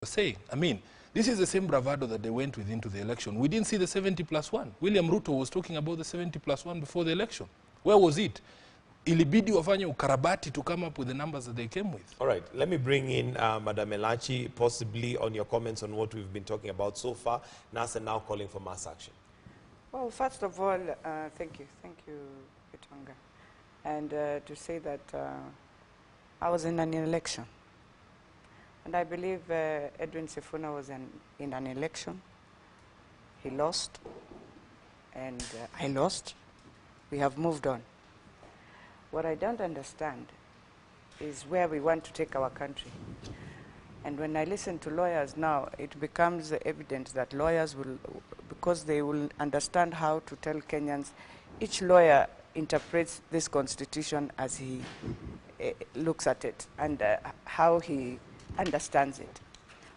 saying. I mean, this is the same bravado that they went with into the election. We didn't see the 70+1. William Ruto was talking about the 70+1 before the election. Where was it? Ilibidi wafanye ukarabati to come up with the numbers that they came with. All right, let me bring in Madam Elachi, possibly on your comments on what we've been talking about so far. NASA now calling for mass action. Well, first of all, thank you, Gitonga. And to say that I was in an election. And I believe Edwin Sifuna was in an election. He lost, and I lost. We have moved on. What I don't understand is where we want to take our country. And when I listen to lawyers now, it becomes evident that lawyers will, because they will understand how to tell Kenyans, each lawyer interprets this constitution as he looks at it and how he understands it.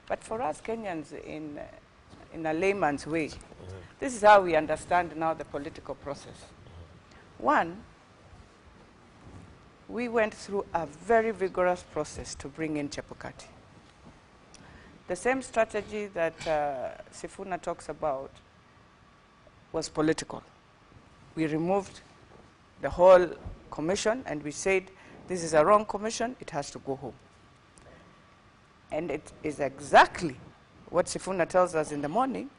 But for us Kenyans, in a layman's way, this is how we understand now the political process. One, we went through a very vigorous process to bring in Chebukati. The same strategy that Sifuna talks about was political. We removed the whole commission and we said, this is a wrong commission, it has to go home. And it is exactly what Sifuna tells us in the morning.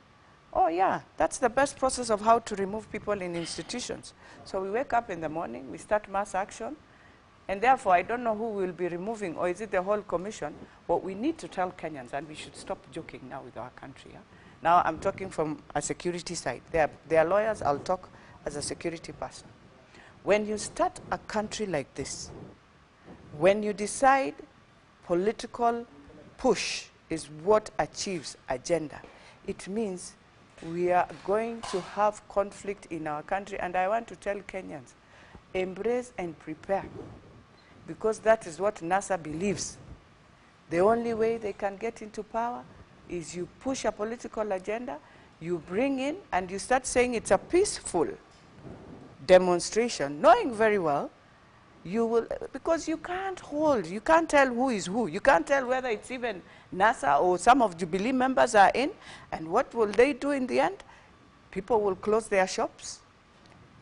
Oh yeah, that's the best process of how to remove people in institutions. So we wake up in the morning, we start mass action, and therefore I don't know who will be removing, or is it the whole commission? What we need to tell Kenyans, and we should stop joking now with our country. Yeah? Now I'm talking from a security side. They are lawyers, I'll talk as a security person. When you start a country like this, when you decide political push is what achieves agenda, it means we are going to have conflict in our country. And I want to tell Kenyans, embrace and prepare, because that is what NASA believes. The only way they can get into power is you push a political agenda, you bring in, and you start saying it's a peaceful demonstration, knowing very well you will, because you can't tell who is who. You can't tell whether it's even NASA or some of Jubilee members are in, and what will they do in the end? People will close their shops.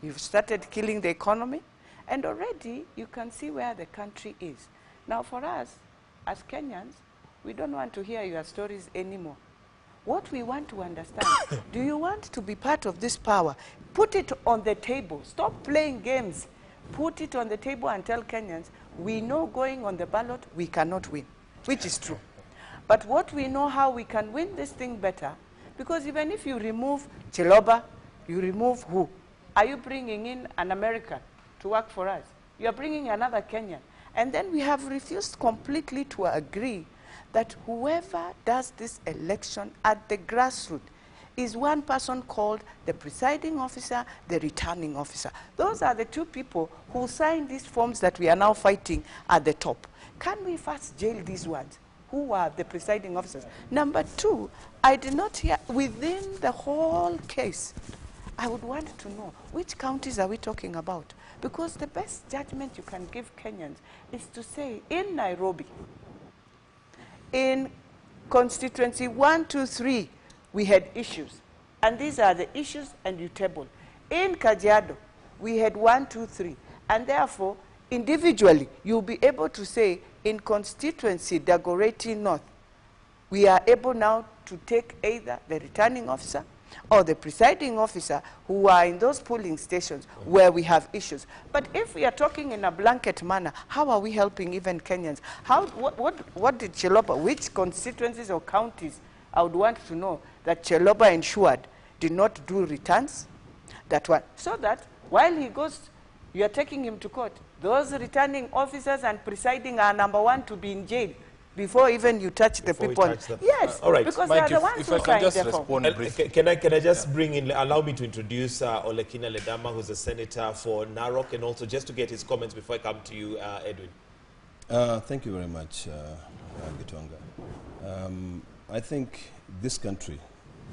You've started killing the economy, and already you can see where the country is. Now for us, as Kenyans, we don't want to hear your stories anymore. What we want to understand, do you want to be part of this power? Put it on the table. Stop playing games. Put it on the table and tell Kenyans, we know going on the ballot, we cannot win, which is true. But what we know how we can win this thing better, because even if you remove Chiloba, you remove who? Are you bringing in an American to work for us? You are bringing another Kenyan. And then we have refused completely to agree that whoever does this election at the grassroots is one person called the presiding officer, the returning officer. Those are the two people who signed these forms that we are now fighting at the top. Can we first jail these ones? Who are the presiding officers? Number two, I did not hear, within the whole case, I would want to know, which counties are we talking about? Because the best judgment you can give Kenyans is to say, in Nairobi, in constituency 1, 2, 3, we had issues. And these are the issues, and you table. In Kajiado, we had 1, 2, 3. And therefore, individually, you'll be able to say, in constituency Dagoretti North, we are able now to take either the returning officer or the presiding officer who are in those polling stations where we have issues. But if we are talking in a blanket manner, how are we helping even Kenyans? What did Chiloba, which constituencies or counties, I would want to know, that Chiloba ensured did not do returns? That one. So that while he goes, you are taking him to court, those returning officers and presiding are number one to be in jail before even you touch the people. Yes, all right. Because Mike, they are the ones who signed the form. Can I just bring in, allow me to introduce Olekina Ledama, who's a senator for Narok, and also just to get his comments before I come to you, Edwin. Thank you very much, Gitonga. I think this country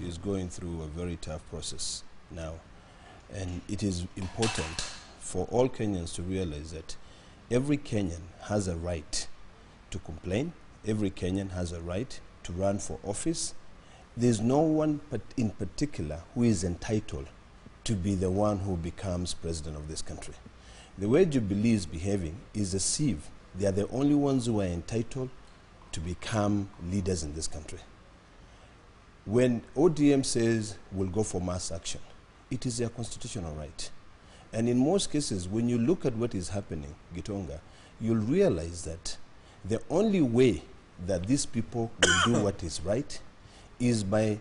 is going through a very tough process now, and it is important for all Kenyans to realize that every Kenyan has a right to complain, every Kenyan has a right to run for office, there's no one in particular who is entitled to be the one who becomes president of this country. The way Jubilee is behaving is a sieve. They are the only ones who are entitled to become leaders in this country. When ODM says we'll go for mass action, it is their constitutional right. And in most cases, when you look at what is happening, Gitonga, you'll realize that the only way that these people will do what is right is by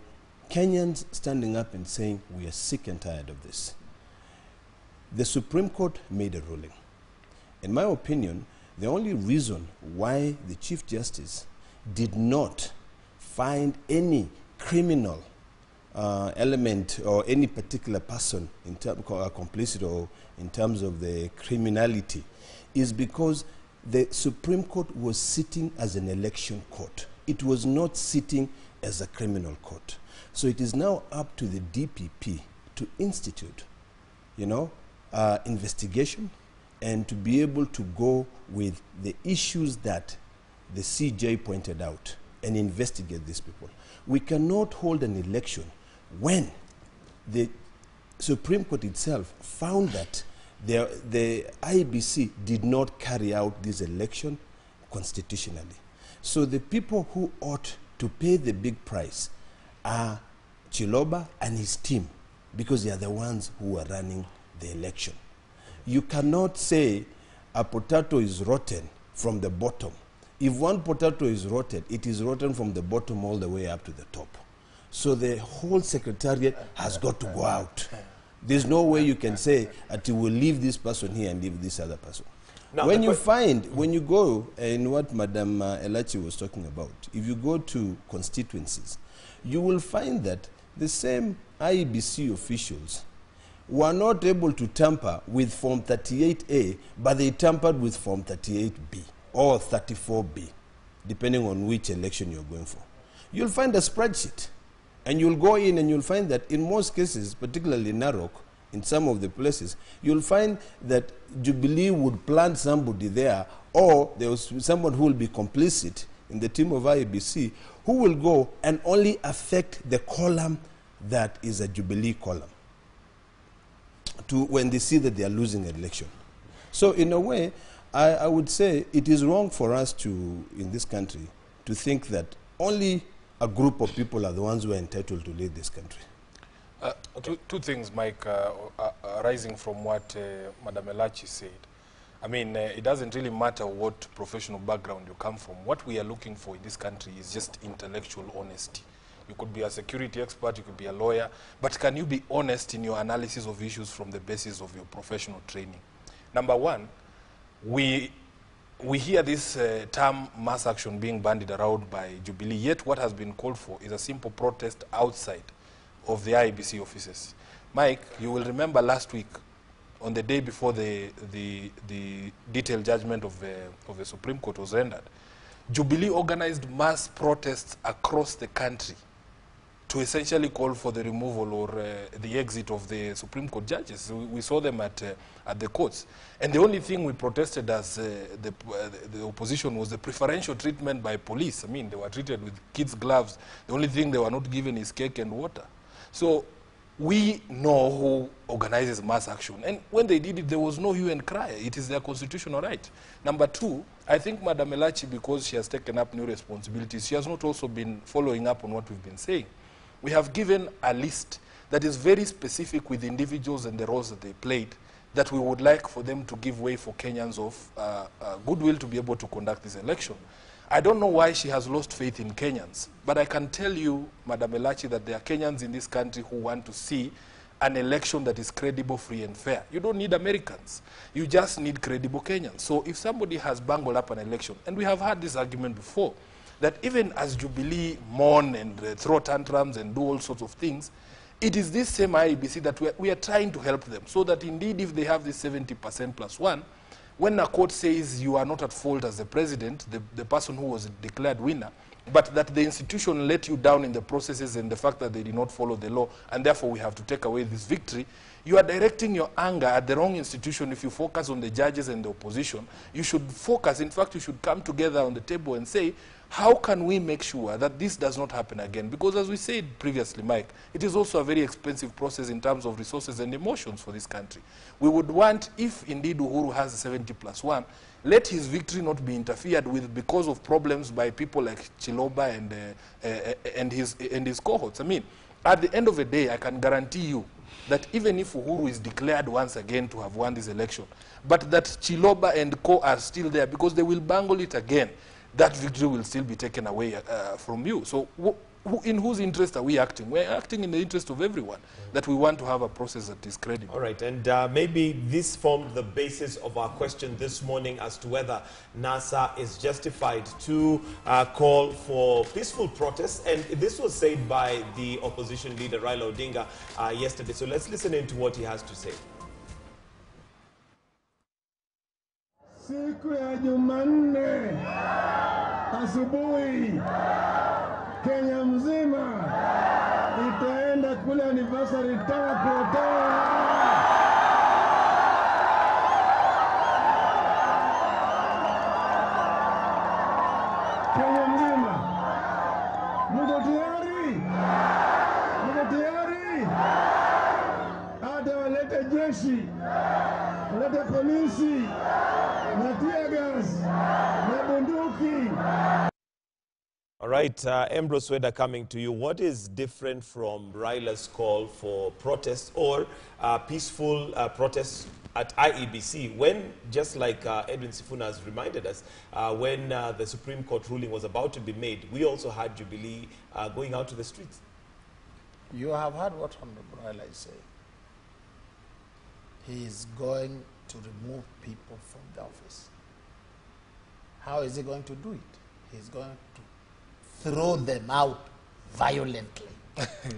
Kenyans standing up and saying, we are sick and tired of this. The Supreme Court made a ruling. In my opinion, the only reason why the Chief Justice did not find any criminal element or any particular person complicit or in terms of the criminality is because the Supreme Court was sitting as an election court. It was not sitting as a criminal court. So it is now up to the DPP to institute, investigation and to be able to go with the issues that the CJ pointed out and investigate these people. We cannot hold an election when the Supreme Court itself found that the IBC did not carry out this election constitutionally. So the people who ought to pay the big price are Chiloba and his team, because they are the ones who are running the election. You cannot say a potato is rotten from the bottom. If one potato is rotten, it is rotten from the bottom all the way up to the top. So the whole secretariat has got to go out. There's no way you can say that you will leave this person here and leave this other person. Now, when you go in what Madam Elachi was talking about, if you go to constituencies, you will find that the same IEBC officials were not able to tamper with Form 38A, but they tampered with Form 38B or 34B, depending on which election you're going for. You'll find a spreadsheet, and you'll go in and you'll find that in most cases, particularly in Narok, in some of the places, you'll find that Jubilee would plant somebody there, or there was someone who will be complicit in the team of IEBC who will go and only affect the column that is a Jubilee column when they see that they are losing an election. So in a way, I would say it is wrong for us in this country, to think that only a group of people are the ones who are entitled to lead this country. Two things, Mike, arising from what Madam Elachi said. I mean, it doesn't really matter what professional background you come from. What we are looking for in this country is just intellectual honesty. You could be a security expert, you could be a lawyer, but can you be honest in your analysis of issues from the basis of your professional training? Number one, we hear this term mass action being bandied around by Jubilee, yet what has been called for is a simple protest outside of the IEBC offices. Mike, you will remember last week, on the day before the detailed judgment of the Supreme Court was rendered, Jubilee organized mass protests across the country to essentially call for the removal or the exit of the Supreme Court judges. We saw them at the courts. And the only thing we protested as the opposition was the preferential treatment by police. I mean, they were treated with kids' gloves. The only thing they were not given is cake and water. So we know who organizes mass action. And when they did it, there was no hue and cry. It is their constitutional right. Number two, I think Madam Elachi, because she has taken up new responsibilities, she has not also been following up on what we've been saying. We have given a list that is very specific with individuals and the roles that they played, that we would like for them to give way for Kenyans of goodwill to be able to conduct this election. I don't know why she has lost faith in Kenyans, but I can tell you, Madam Elachi, that there are Kenyans in this country who want to see an election that is credible, free, and fair. You don't need Americans. You just need credible Kenyans. So if somebody has bungled up an election, and we have had this argument before, that even as Jubilee mourn and throw tantrums and do all sorts of things, it is this same IEBC that we are trying to help them, so that indeed if they have this 70% plus one, when a court says you are not at fault as the president, the person who was declared winner, but that the institution let you down in the processes and the fact that they did not follow the law, and therefore we have to take away this victory, you are directing your anger at the wrong institution if you focus on the judges and the opposition. You should focus, in fact, you should come together on the table and say, how can we make sure that this does not happen again? Because as we said previously, Mike, it is also a very expensive process in terms of resources and emotions for this country. We would want, if indeed Uhuru has a 70+1, let his victory not be interfered with because of problems by people like Chiloba and his cohorts. I mean, at the end of the day, I can guarantee you that even if Uhuru is declared once again to have won this election, but that Chiloba and co are still there because they will bungle it again, that victory will still be taken away from you. So in whose interest are we acting? We're acting in the interest of everyone, that we want to have a process that is credible. All right, and maybe this formed the basis of our question this morning as to whether NASA is justified to call for peaceful protests. And this was said by the opposition leader, Raila Odinga, yesterday. So let's listen into what he has to say. Siku ya Jumanne asubuhi Kenya mzima itaenda kule anniversary tower kuotea. Kenya mzima, mko tayari? Mko tayari? Hata walete jeshi, walete polisi, na tear gas, na bunduki. All right, Ambrose Weda, coming to you. What is different from Raila's call for protests or peaceful protests at IEBC when, just like Edwin Sifuna has reminded us, when the Supreme Court ruling was about to be made, we also had Jubilee going out to the streets? You have heard what Honorable Raila is saying. He is going to remove people from the office. How is he going to do it? He's going to throw them out violently.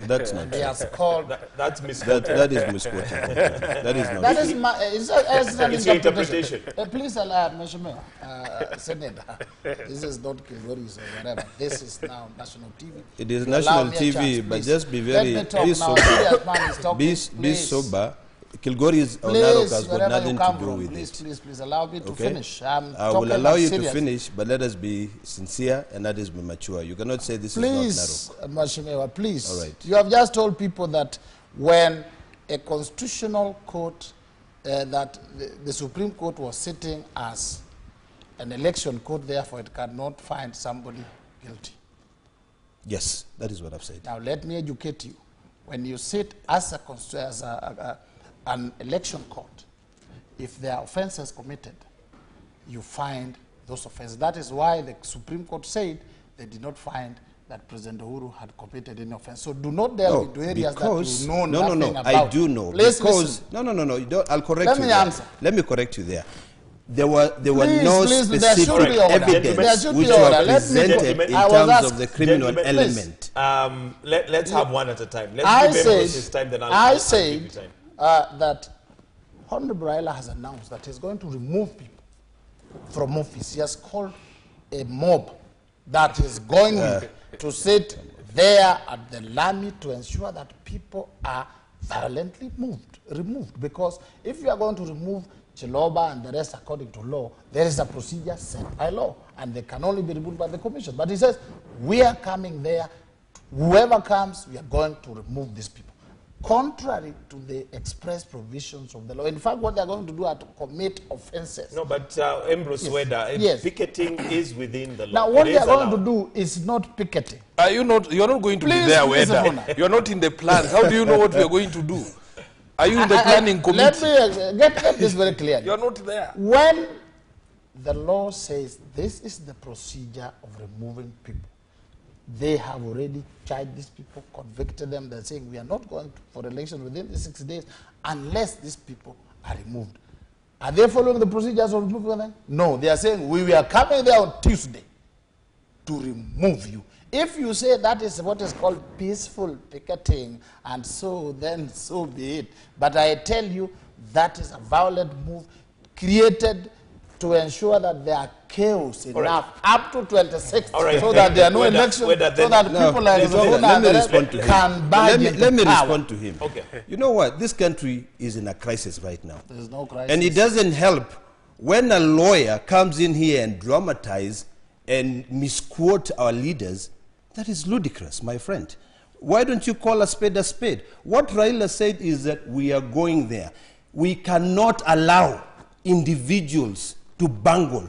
That's not He has called. That's misquoted. that is misquoted. That is not That true. is my. It's an It's your interpretation. interpretation. Please allow Mr. Senator. This is not Kilgoris or whatever. This is now national TV. It is You allow national me a TV, chance, but please. just be Let very me talk be now. sober. Serious man is talking. Be Please. sober. Kilgoris or Please, Narok has got wherever nothing you to come do from, with please, it. please allow me to Okay? finish. I'm I will talking allow you serious. to finish, but let us be sincere and let us be mature. You cannot say this Please, is not Narok. Mashimewa, please. All right. You have just told people that when a constitutional court, that the Supreme Court was sitting as an election court, therefore it cannot find somebody guilty. Yes, that is what I've said. Now let me educate you. When you sit as an election court, if there are offenses committed, you find those offenses. That is why the Supreme Court said they did not find that President Uhuru had committed any offense. So do not delve into areas that you know nothing about. I do know. Please because listen. no, you don't, I'll correct Let you me there. answer. Let me correct you there. There were Please, no please, there should specific be order. evidence There should be which order. were Let me presented go. in I was terms asked- of the criminal Gentlemen, please. element. Let's have one at a time. Let's I give Ambrose his time, then I'll give you said time. that Honorable Raila has announced that he's going to remove people from office. He has called a mob that is going to sit there at the Lami to ensure that people are violently removed. Because if you are going to remove Chiloba and the rest according to law, there is a procedure set by law, and they can only be removed by the commission. But he says, we are coming there, whoever comes, we are going to remove these people. Contrary to the express provisions of the law. In fact, what they are going to do are to commit offenses. No, but Ambrose Weda, Yes. picketing is within the law. Now, what It they is are going allowed. to do is not picketing. Are you not? You're not going to Please, be there, Mr. Weda. Fona. You're not in the plans. How do you know what we are going to do? Are you in the planning committee? Let me get this very clearly. You're not there. When the law says this is the procedure of removing people, they have already charged these people, convicted them. They're saying we are not going for election within the 6 days unless these people are removed. Are they following the procedures of removing them? No, they are saying we are coming there on Tuesday to remove you. If you say that is what is called peaceful picketing, and so then so be it. But I tell you, that is a violent move created to ensure that there are chaos enough up to 26th, All right. so that there are no elections, so that No, people like let me respond to him. can barge into Let me power. respond to him. Okay. You know what? This country is in a crisis right now. There is no crisis. And it doesn't help when a lawyer comes in here and dramatize and misquote our leaders. That is ludicrous, my friend. Why don't you call a spade a spade? What Raila said is that we are going there. We cannot allow individuals to bungle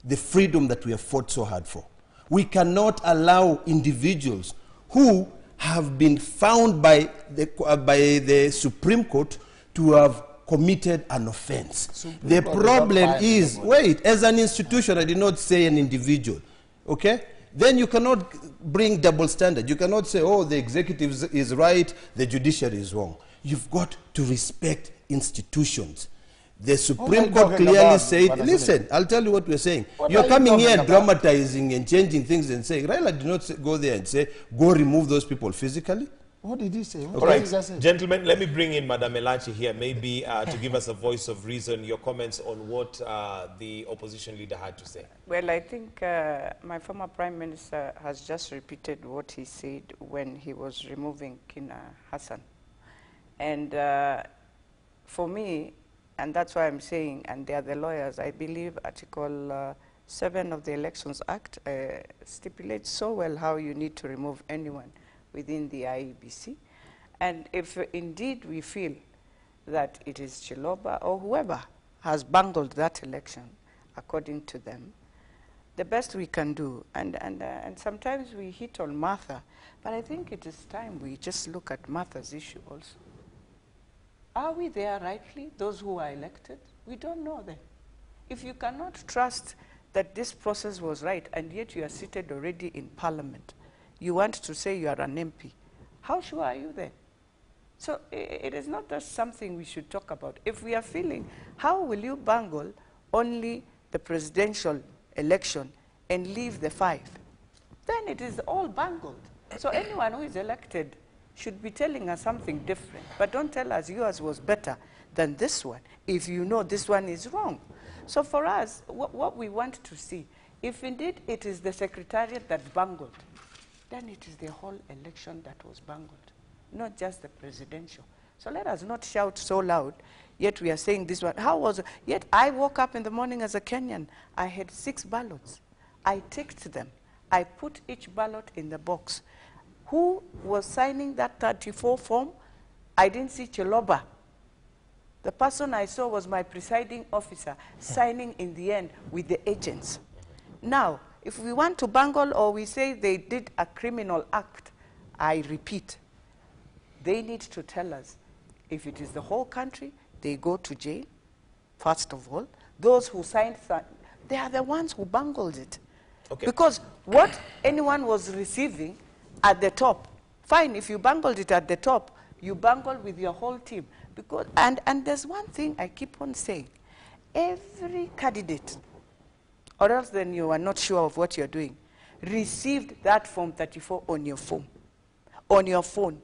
the freedom that we have fought so hard for. We cannot allow individuals who have been found by the Supreme Court to have committed an offense. The problem is, wait, as an institution, I did not say an individual, okay? Then you cannot bring double standard. You cannot say, oh, the executive is right, the judiciary is wrong. You've got to respect institutions. The Supreme Court clearly said, listen, I'll tell you what we're saying. You're coming here and dramatizing and changing things and saying, Raila did not go there and say, go remove those people physically. What did he say? All right, gentlemen, let me bring in Madam Elanchi here, maybe to give us a voice of reason, your comments on what the opposition leader had to say. Well, I think my former Prime Minister has just repeated what he said when he was removing Kina Hassan. And for me, and that's why I'm saying, and they are the lawyers, I believe Article 7 of the Elections Act stipulates so well how you need to remove anyone within the IEBC. And if indeed we feel that it is Chiloba or whoever has bungled that election, according to them, the best we can do, and sometimes we hit on Martha, but I think it is time we just look at Martha's issue also. Are we there rightly, those who are elected? We don't know them. If you cannot trust that this process was right, and yet you are seated already in Parliament, you want to say you are an MP, how sure are you then? So it is not just something we should talk about. If we are feeling, how will you bungle only the presidential election and leave the 5? Then it is all bungled. So anyone who is elected should be telling us something different. But don't tell us yours was better than this one if you know this one is wrong. So for us, what we want to see, if indeed it is the secretariat that bungled, then it is the whole election that was bungled, not just the presidential. So let us not shout so loud, yet we are saying this one. How was it? Yet I woke up in the morning as a Kenyan. I had 6 ballots. I ticked them. I put each ballot in the box. Who was signing that 34 form? I didn't see Chiloba. The person I saw was my presiding officer signing in the end with the agents. Now, if we want to bungle or we say they did a criminal act, I repeat, they need to tell us. If it is the whole country, they go to jail, first of all. Those who signed, they are the ones who bungled it. Okay. Because what anyone was receiving at the top, fine, if you bungled it at the top, you bungled with your whole team. Because, and there's one thing I keep on saying. Every candidate, or else then you are not sure of what you're doing, received that Form 34 on your phone.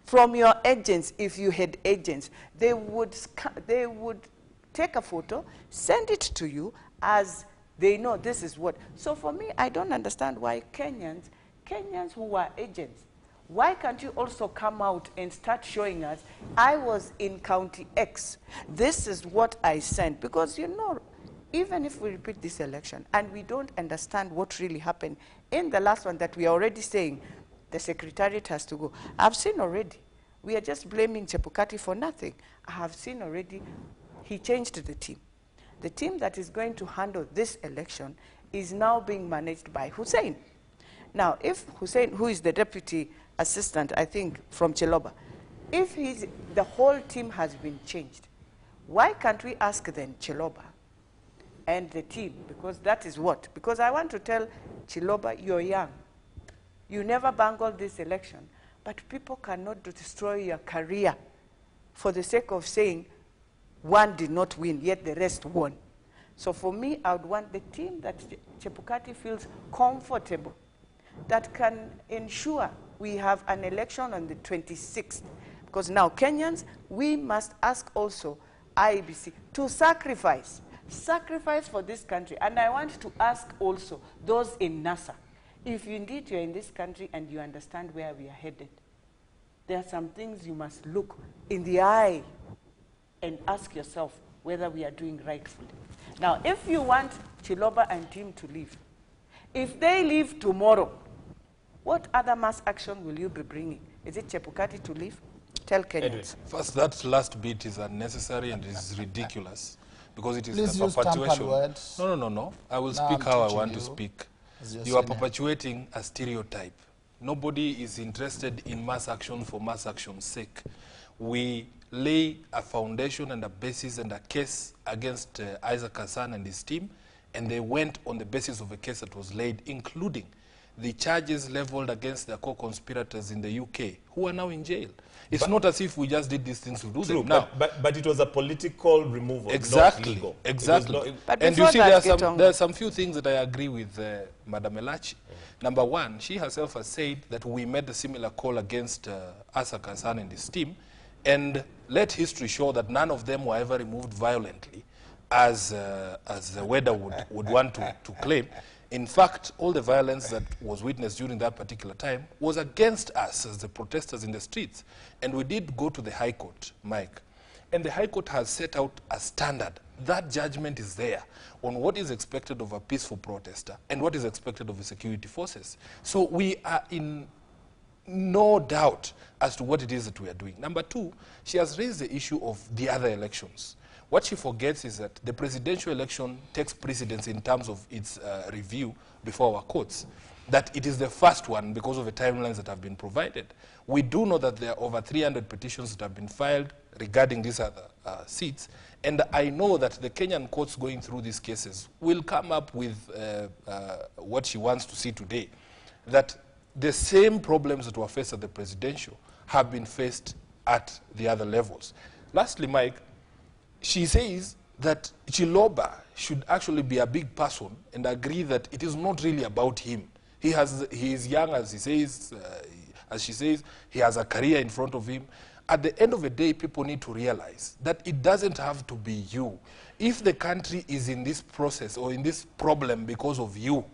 From your agents, if you had agents, they would take a photo, send it to you as they know this is what. So for me, I don't understand why Kenyans who are agents, why can't you also come out and start showing us, I was in County X, this is what I sent? Because you know, even if we repeat this election and we don't understand what really happened in the last one that we are already saying the secretariat has to go. I've seen already. We are just blaming Chebukati for nothing. I have seen already he changed the team. The team that is going to handle this election is now being managed by Hussein. Now, if Hussein, who is the deputy assistant, I think, from Chiloba, if the whole team has been changed, why can't we ask then Chiloba and the team, because that is what? Because I want to tell Chiloba, you're young. You never bungled this election, but people cannot destroy your career for the sake of saying one did not win, yet the rest won. So for me, I would want the team that Chebukati feels comfortable, that can ensure we have an election on the 26th. Because now Kenyans, we must ask also IEBC to sacrifice sacrifice for this country. And I want to ask also those in NASA, if indeed you're in this country and you understand where we are headed, there are some things you must look in the eye and ask yourself whether we are doing rightfully. Now, if you want Chiloba and team to leave, if they leave tomorrow, what other mass action will you be bringing? Is it Chebukati to leave? Tell Kenyans. First, that last bit is unnecessary and is ridiculous because it is Please the use tampered perpetuation. words. No. I will Now speak I'm how I teaching want to you speak. as your You are senior. perpetuating a stereotype. Nobody is interested in mass action for mass action's sake. We lay a foundation and a basis and a case against Isaac Hassan and his team, and they went on the basis of a case that was laid, including the charges leveled against their co-conspirators in the UK, who are now in jail. It's not as if we just did these things to do True, them. Now, but it was a political removal, exactly, not legal. exactly. It was But And you before see, that, there are some few things that I agree with Madam Elachi. Number one, she herself has said that we made a similar call against Isaac Hassan and his team, and let history show that none of them were ever removed violently, as the weather would want to claim. In fact, all the violence that was witnessed during that particular time was against us as the protesters in the streets. And we did go to the High Court, Mike. And the High Court has set out a standard. That judgment is there on what is expected of a peaceful protester and what is expected of the security forces. So we are in no doubt as to what it is that we are doing. Number two, she has raised the issue of the other elections. What she forgets is that the presidential election takes precedence in terms of its review before our courts, that it is the first one because of the timelines that have been provided. We do know that there are over 300 petitions that have been filed regarding these other seats, and I know that the Kenyan courts going through these cases will come up with what she wants to see today, that the same problems that were faced at the presidential have been faced at the other levels. Lastly, Mike, she says that Chiloba should actually be a big person and agree that it is not really about him. He is young, as he says, as she says, he has a career in front of him. At the end of the day, people need to realize that it doesn't have to be you. If the country is in this process or in this problem because of you,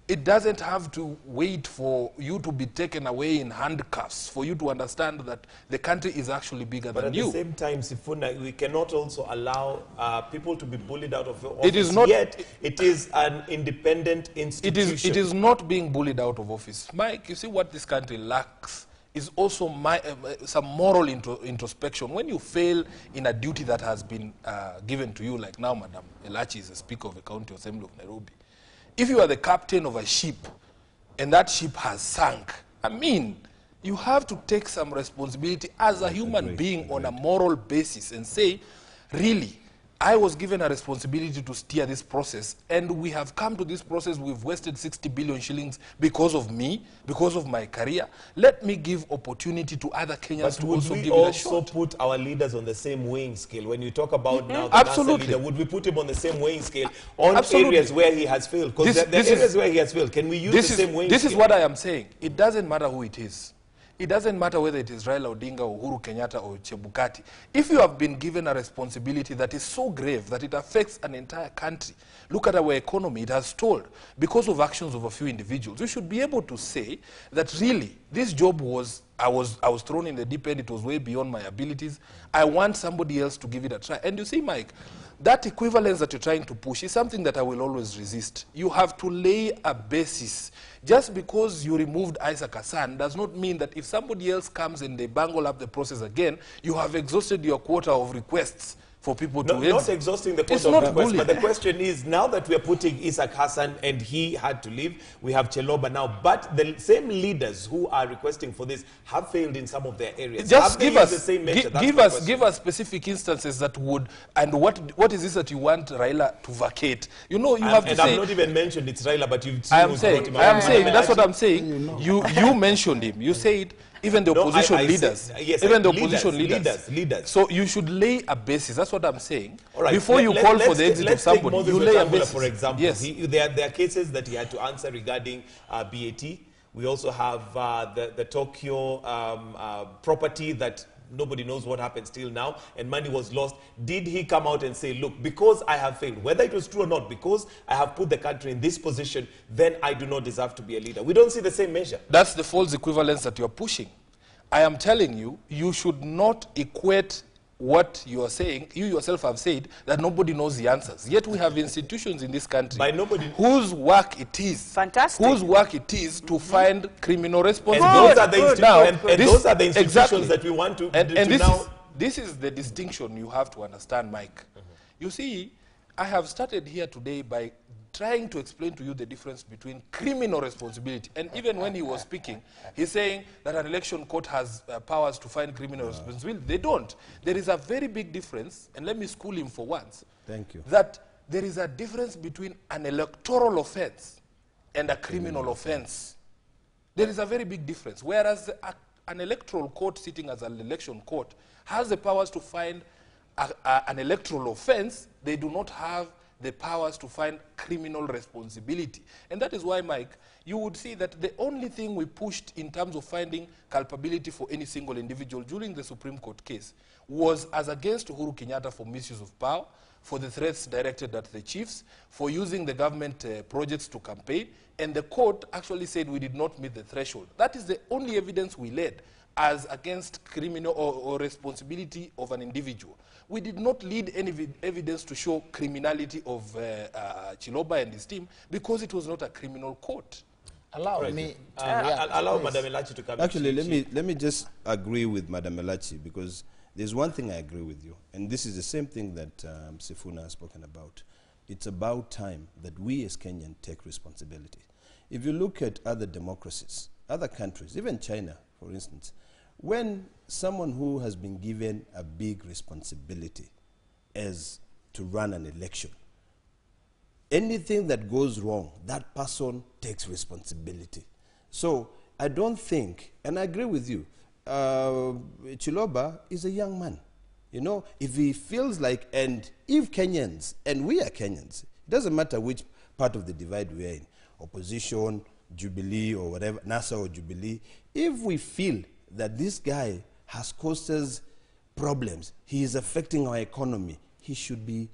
it doesn't have to wait for you to be taken away in handcuffs for you to understand that the country is actually bigger But than at you. the same time, Sifuna, we cannot also allow people to be bullied out of office. It is not- Yet it is an independent institution. It is not being bullied out of office. Mike, you see what this country lacks is also some moral introspection. When you fail in a duty that has been given to you, like now Madam Elachi is the Speaker of the County Assembly of Nairobi, if you are the captain of a ship and that ship has sunk, I mean, you have to take some responsibility as a human being on a moral basis and say, really, I was given a responsibility to steer this process, and we have come to this process, we've wasted 60 billion shillings because of me, because of my career. Let me give opportunity to other Kenyans But to would also we give it a also shot. put our leaders on the same weighing scale? When you talk about now the Absolutely. NASA leader, would we put him on the same weighing scale on Absolutely. areas where he has failed? Because This- the this is- areas where he has failed, can we use the same weighing This scale? is what I am saying. It doesn't matter who it is. It doesn't matter whether it is Raila Odinga or Uhuru Kenyatta or Chebukati. If you have been given a responsibility that is so grave that it affects an entire country, look at our economy, it has stalled because of actions of a few individuals. You should be able to say that really this job was, I was thrown in the deep end, it was way beyond my abilities. I want somebody else to give it a try. And you see, Mike, that equivalence that you're trying to push is something that I will always resist. You have to lay a basis. Just because you removed Isaac Hassan does not mean that if somebody else comes and they bungle up the process again, you have exhausted your quota of requests for people to Not exhausting the It's quota of not requests, bullying. but the question is, now that we are putting Isaac Hassan and he had to leave, we have Cheloba now, but the same leaders who are requesting for this have failed in some of their areas. Just Have they give used us, the same measure? That's give my us, question. give us specific instances that would, and what is this that you want Raila to vacate? You know, you have to and say. I've not even mentioned it's Raila, but you've seen I am who's saying, brought him I am out. saying, Madam that's what Elachi, I'm saying. You mentioned him. You said even the No, opposition I leaders, said- yes, even the leaders, opposition leaders. So you should lay a basis. That's what I'm saying. All right, Before you call for let's the exit of let's take somebody, Moses you lay a Wetangula, basis. for example. Yes. There are cases that he had to answer regarding BAT. We also have the Tokyo property that nobody knows what happened still now, and money was lost. Did he come out and say, look, because I have failed, whether it was true or not, because I have put the country in this position, then I do not deserve to be a leader? We don't see the same measure. That's the false equivalence that you're pushing. I am telling you, you should not equate what you are saying. You yourself have said that nobody knows the answers. Yet we have institutions in this country By nobody. whose work it is, Fantastic. whose work it is to find criminal And responsibility. those are the, those are the institutions exactly. that we want to, And to this now... this is the distinction you have to understand, Mike. You see, I have started here today by trying to explain to you the difference between criminal responsibility. And even when he was speaking, he's saying that an election court has powers to find criminal responsibility. They don't. There is a very big difference, and let me school him for once. Thank you. That there is a difference between an electoral offense and a criminal offense. There is a very big difference. Whereas an electoral court sitting as an election court has the powers to find an electoral offense, they do not have the powers to find criminal responsibility. And that is why, Mike, you would see that the only thing we pushed in terms of finding culpability for any single individual during the Supreme Court case was as against Uhuru Kenyatta for misuse of power, for the threats directed at the chiefs, for using the government projects to campaign, and the court actually said we did not meet the threshold. That is the only evidence we led as against criminal or responsibility of an individual. We did not lead any evidence to show criminality of Chiloba and his team because it was not a criminal court. Allow me to allow Madam Elachi to come. Actually, let me just agree with Madam Elachi, because there's one thing I agree with you, and this is the same thing that Sifuna has spoken about. It's about time that we as Kenyans take responsibility. If you look at other democracies, other countries, even China, for instance, when someone who has been given a big responsibility as to run an election, anything that goes wrong, that person takes responsibility. So I don't think, and I agree with you, Chiloba is a young man. You know, if he feels like, and if Kenyans, and we are Kenyans, it doesn't matter which part of the divide we are in, opposition, Jubilee or whatever, NASA or Jubilee, if we feel that this guy has caused us problems, he is affecting our economy, he should be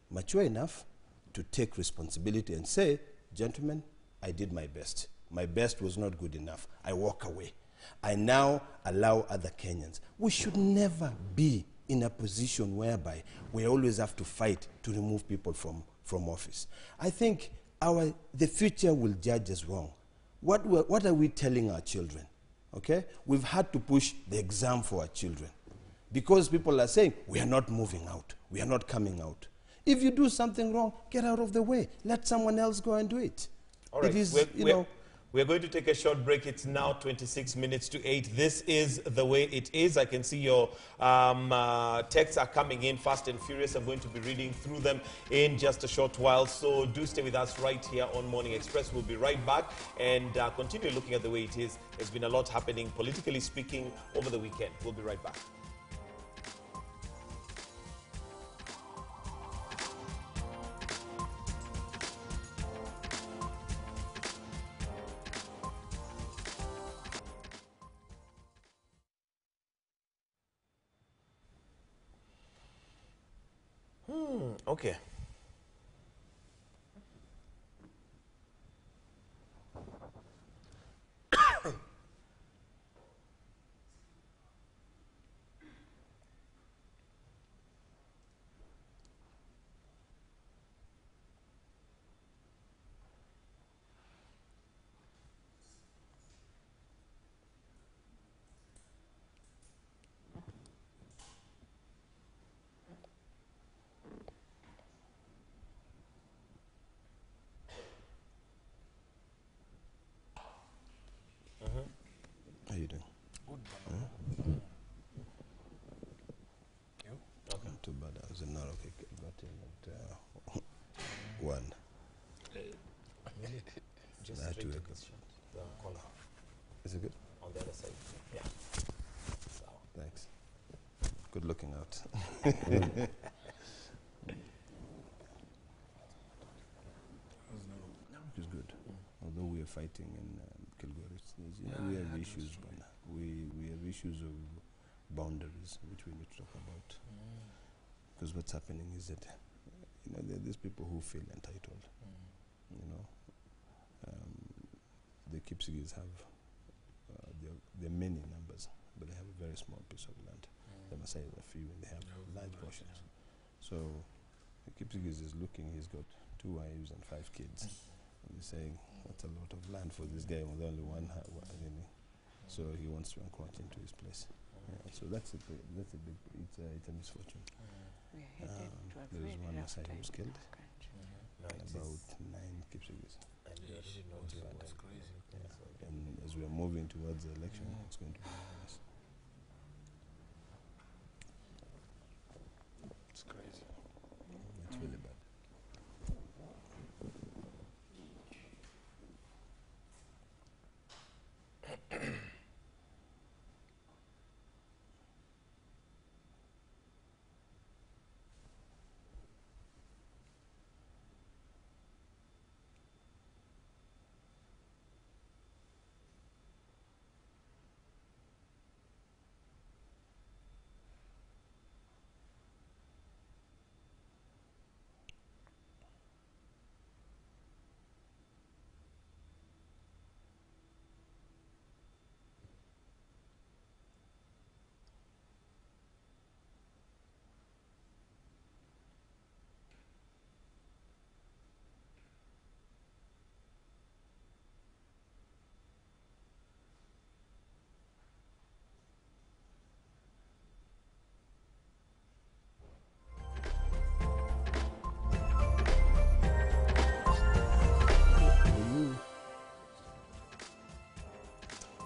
mature enough to take responsibility and say, gentlemen, I did my best. My best was not good enough. I walk away. I now allow other Kenyans. We should never be in a position whereby we always have to fight to remove people from office. I think the future will judge us wrong. What are we telling our children? Okay? We've had to push the exam for our children because people are saying, we are not moving out. We are not coming out. If you do something wrong, get out of the way. Let someone else go and do it. All right. It is, We're going to take a short break. It's now 26 minutes to 8. This is the way it is. I can see your texts are coming in fast and furious. I'm going to be reading through them in just a short while. So do stay with us right here on Morning Express. We'll be right back and continue looking at the way it is. There's been a lot happening, politically speaking, over the weekend. We'll be right back. Okay. How are you doing? Good. You? Okay. Not too bad. I was not okay. Got in at 1. Just I had to straight wake to up. this shot. The collar Is it good? on the other side. Yeah. So. Thanks. Good looking out. It was good. Although we are fighting in Kilgoris, we have issues. We have issues of boundaries, which we need to talk about. Because what's happening is that, there are these people who feel entitled. The Kipsigis have, they're many in numbers, but they have a very small piece of land. The Maasai are few, and they have large portions. So the Kipsigis is looking, he's got 2 wives and 5 kids. And he's saying, that's a lot of land for this guy with only one. So he wants to encroach into his place. So that's a big, it's a misfortune. There is one Maasai who was killed, about 9 Kipsigis. That's crazy. And as we are moving towards the election, it's going to be nice. It's crazy. It's really bad.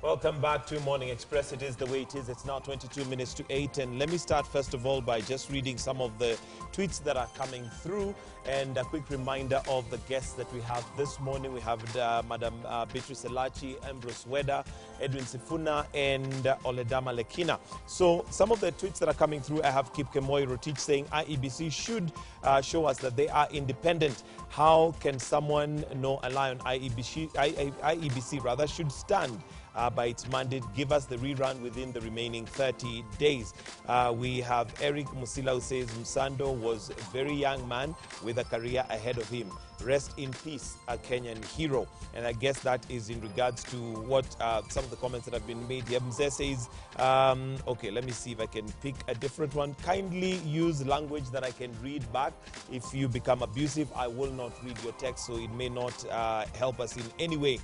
Welcome back to Morning Express. It is the way it is. It's now 22 minutes to 8. And let me start first of all by just reading some of the tweets that are coming through. And a quick reminder of the guests that we have this morning. We have Madam Beatrice Elachi, Ambrose Weda, Edwin Sifuna, and Oledama Lekina. So some of the tweets that are coming through, I have Kip Kemoy Rotich saying IEBC should show us that they are independent. How can someone know a lie on IEBC rather should stand by its mandate? Give us the rerun within the remaining 30 days. We have Eric Musila who says Msando was a very young man with a career ahead of him. Rest in peace, a Kenyan hero. And I guess that is in regards to what some of the comments that have been made here. Mzee says, okay, let me see if I can pick a different one. Kindly use language that I can read back. If you become abusive, I will not read your text, so it may not help us in any way.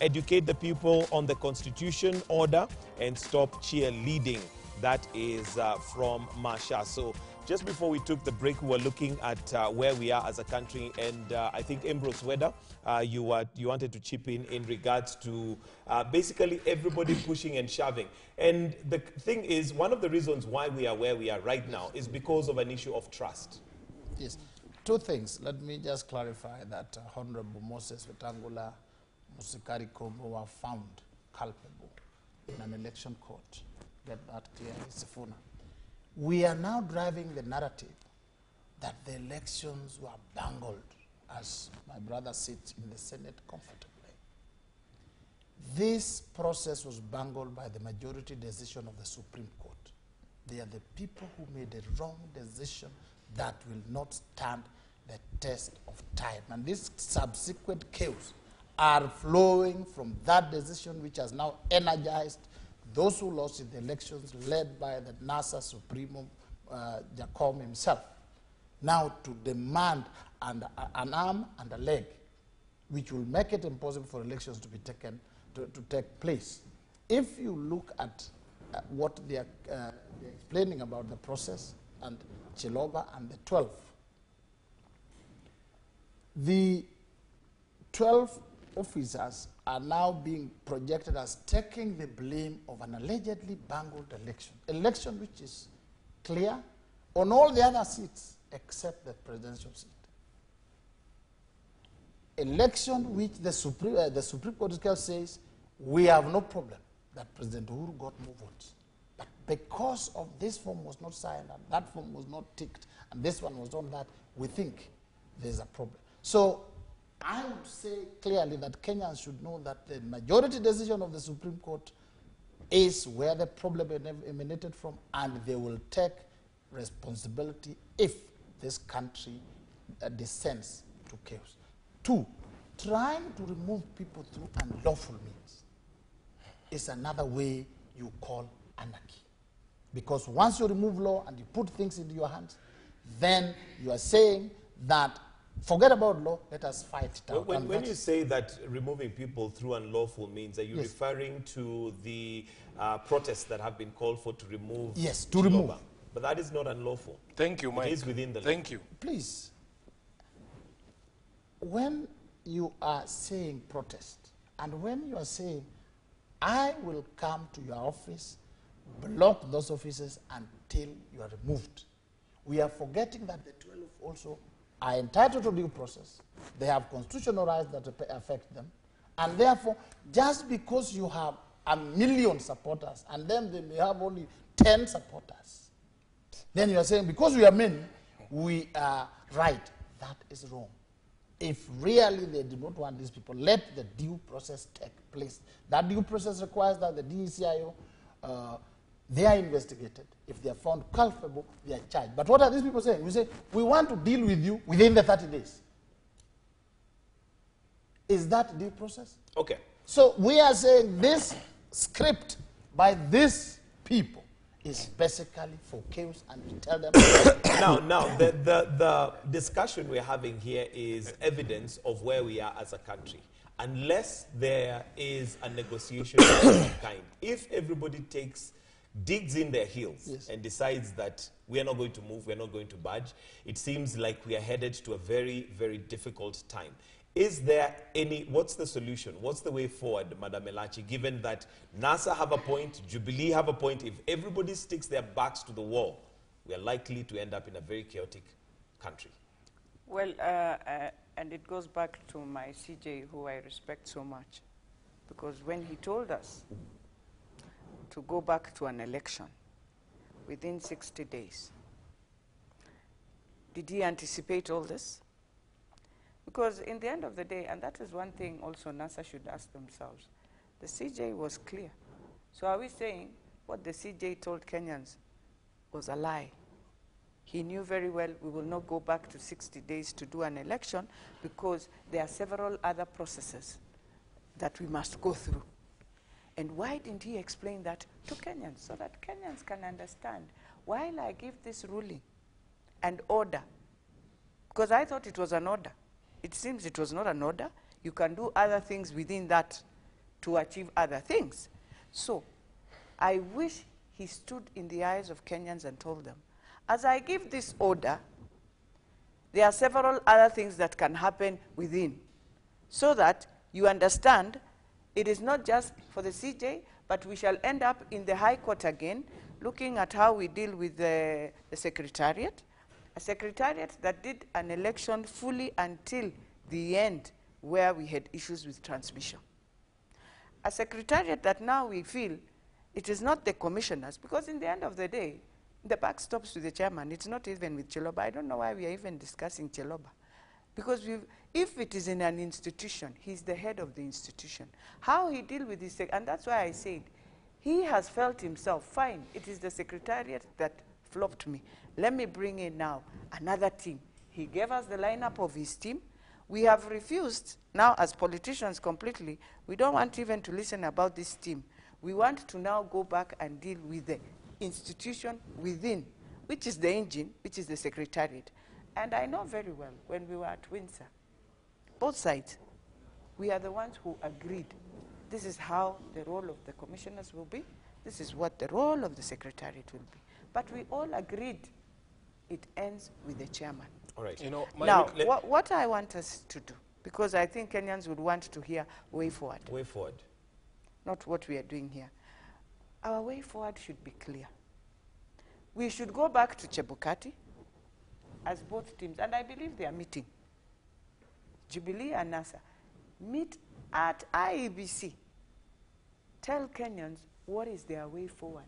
Educate the people on the Constitution, order, and stop cheerleading. That is from Masha. So just before we took the break, we were looking at where we are as a country, and I think Ambrose Weda, you wanted to chip in regards to basically everybody pushing and shoving. And the thing is, one of the reasons why we are where we are right now is because of an issue of trust. Yes. 2 things. Let me just clarify that Honorable Moses Wetangula, Musikari Kombo were found culpable in an election court. Get that clear, Sifuna. We are now driving the narrative that the elections were bungled, as my brother sits in the Senate comfortably. This process was bungled by the majority decision of the Supreme Court. They are the people who made a wrong decision that will not stand the test of time. And this subsequent chaos are flowing from that decision, which has now energized those who lost in the elections, led by the NASA Supremo, Jacom himself, now to demand an arm and a leg, which will make it impossible for elections to be taken to take place. If you look at what they are explaining about the process and Chiloba and the 12, the 12 officers are now being projected as taking the blame of an allegedly bungled election which is clear on all the other seats except the presidential seat. Election which the Supreme Court says we have no problem that President Uhuru got more votes. But because of this form was not signed and that form was not ticked and this one was on that, we think there's a problem. So I would say clearly that Kenyans should know that the majority decision of the Supreme Court is where the problem emanated from, and they will take responsibility if this country descends to chaos. 2, trying to remove people through unlawful means is another way you call anarchy. Because once you remove law and you put things into your hands, then you are saying that forget about law, let us fight it out. When you say that removing people through unlawful means, are you referring to the protests that have been called for to remove? Yes, to remove. But that is not unlawful. Thank you, Mike. It is within the law. Thank you. Please, when you are saying protest, and when you are saying, I will come to your office, block those offices until you are removed, we are forgetting that the 12 also are entitled to due process. They have constitutional rights that affect them. And therefore, just because you have 1 million supporters and then they may have only 10 supporters, then you are saying, because we are many, we are right. That is wrong. If really they do not want these people, let the due process take place. That due process requires that the DCIO, they are investigated. If they are found culpable, they are charged. But what are these people saying? We say, we want to deal with you within the 30 days. Is that due process? Okay. So we are saying this script by these people is basically for chaos, and we tell them. Now, the discussion we're having here is evidence of where we are as a country. Unless there is a negotiation of some kind, if everybody digs in their heels and decides that we are not going to move, we are not going to budge, it seems like we are headed to a very, very difficult time. Is there what's the solution? What's the way forward, Madam Elachi, given that NASA have a point, Jubilee have a point? If everybody sticks their backs to the wall, we are likely to end up in a very chaotic country. Well, and it goes back to my CJ, who I respect so much, because when he told us to go back to an election within 60 days, did he anticipate all this? Because in the end of the day, and that is one thing also NASA should ask themselves, the CJ was clear. So are we saying what the CJ told Kenyans was a lie? He knew very well we will not go back to 60 days to do an election because there are several other processes that we must go through. And why didn't he explain that to Kenyans so that Kenyans can understand? While I give this ruling and order, because I thought it was an order. It seems it was not an order. You can do other things within that to achieve other things. So I wish he stood in the eyes of Kenyans and told them, as I give this order, there are several other things that can happen within, so that you understand it is not just for the CJ, but we shall end up in the High Court again, looking at how we deal with the Secretariat, a Secretariat that did an election fully until the end, where we had issues with transmission. A Secretariat that now we feel it is not the commissioners, because in the end of the day, the buck stops with the chairman. It's not even with Chiloba. I don't know why we are even discussing Chiloba. Because if it is in an institution, he's the head of the institution. How he deal with this, and that's why I said, he has felt himself, fine, it is the Secretariat that flopped me. Let me bring in now another team. He gave us the lineup of his team. We have refused now as politicians completely. We don't want even to listen about this team. We want to now go back and deal with the institution within, which is the engine, which is the Secretariat. And I know very well, when we were at Windsor, both sides, we are the ones who agreed. This is how the role of the commissioners will be. This is what the role of the Secretariat will be. But we all agreed it ends with the chairman. All right. You know, Now, what I want us to do, because I think Kenyans would want to hear way forward. Way forward. Not what we are doing here. Our way forward should be clear. We should go back to Chebukati as both teams, and I believe they are meeting. Jubilee and NASA. Meet at IEBC. Tell Kenyans what is their way forward.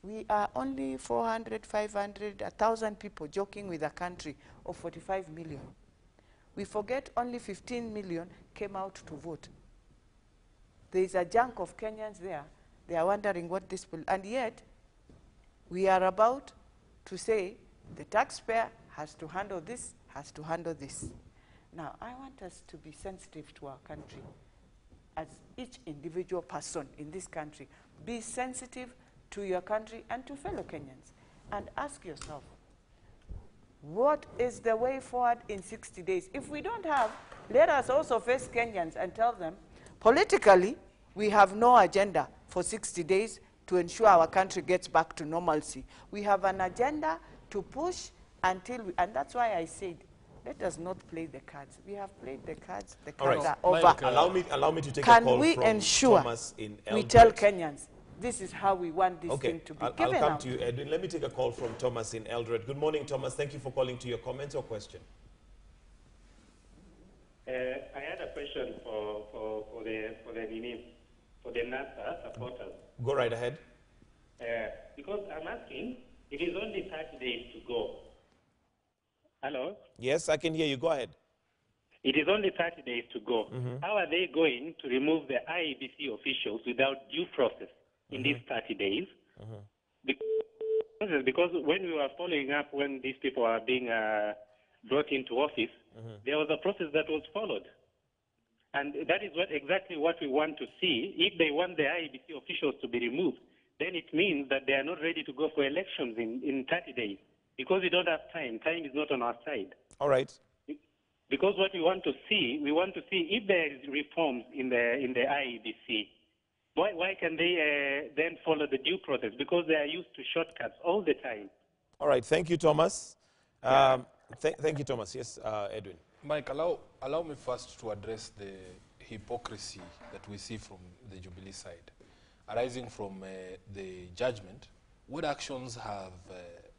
We are only 400, 500, 1,000 people joking with a country of 45 million. We forget only 15 million came out to vote. There is a chunk of Kenyans there They are wondering what this will, and yet we are about to say the taxpayer has to handle this, has to handle this. Now, I want us to be sensitive to our country. As each individual person in this country, be sensitive to your country and to fellow Kenyans, and ask yourself, what is the way forward in 60 days? If we don't have, let us also face Kenyans and tell them, politically, we have no agenda for 60 days to ensure our country gets back to normalcy. We have an agenda to push until, and that's why I said, let us not play the cards. We have played the cards, the cards are over. Mike, allow me to take a Can call we from ensure Thomas in we Eldoret. tell Kenyans, this is how we want this Okay, thing to be I'll given come out. to you, Edwin. Let me take a call from Thomas in Eldoret. Good morning, Thomas. Thank you for calling to your comments or question. I had a question for the NASA supporters. Go right ahead. Because I'm asking, it is only 30 days to go. Hello? Yes, I can hear you. Go ahead. It is only 30 days to go. How are they going to remove the IEBC officials without due process in these 30 days? Because when we were following up when these people are being brought into office, there was a process that was followed. And that is exactly what we want to see. If they want the IEBC officials to be removed, then it means that they are not ready to go for elections in 30 days. Because we don't have time. Time is not on our side. All right. Because what we want to see if there is reforms in the IEBC. Why can they then follow the due process? Because they are used to shortcuts all the time. All right. Thank you, Thomas. Thank you, Thomas. Yes, Edwin. Mike, allow me first to address the hypocrisy that we see from the Jubilee side, arising from the judgment. What actions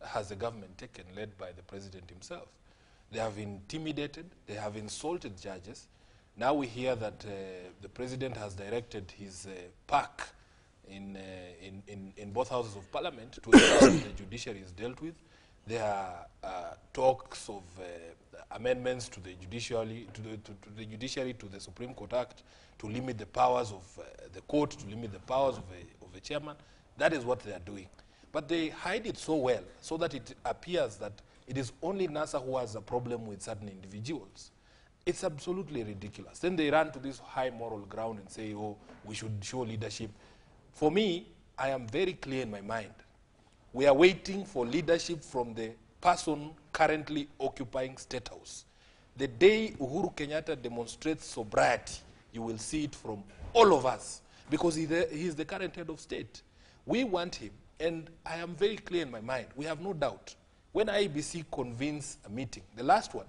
has the government taken, led by the president himself? They have intimidated, they have insulted judges. Now we hear that the president has directed his pack in both houses of parliament to ensure that the judiciary is dealt with. There are talks of amendments to the judiciary, to the Supreme Court Act, to limit the powers of the court, to limit the powers of a chairman. That is what they are doing. But they hide it so well so that it appears that it is only NASA who has a problem with certain individuals. It's absolutely ridiculous. Then they run to this high moral ground and say, oh, we should show leadership. For me, I am very clear in my mind. We are waiting for leadership from the person currently occupying State House. The day Uhuru Kenyatta demonstrates sobriety, you will see it from all of us, because he is the current head of state. We want him, and I am very clear in my mind. We have no doubt. When IEBC convenes a meeting, the last one,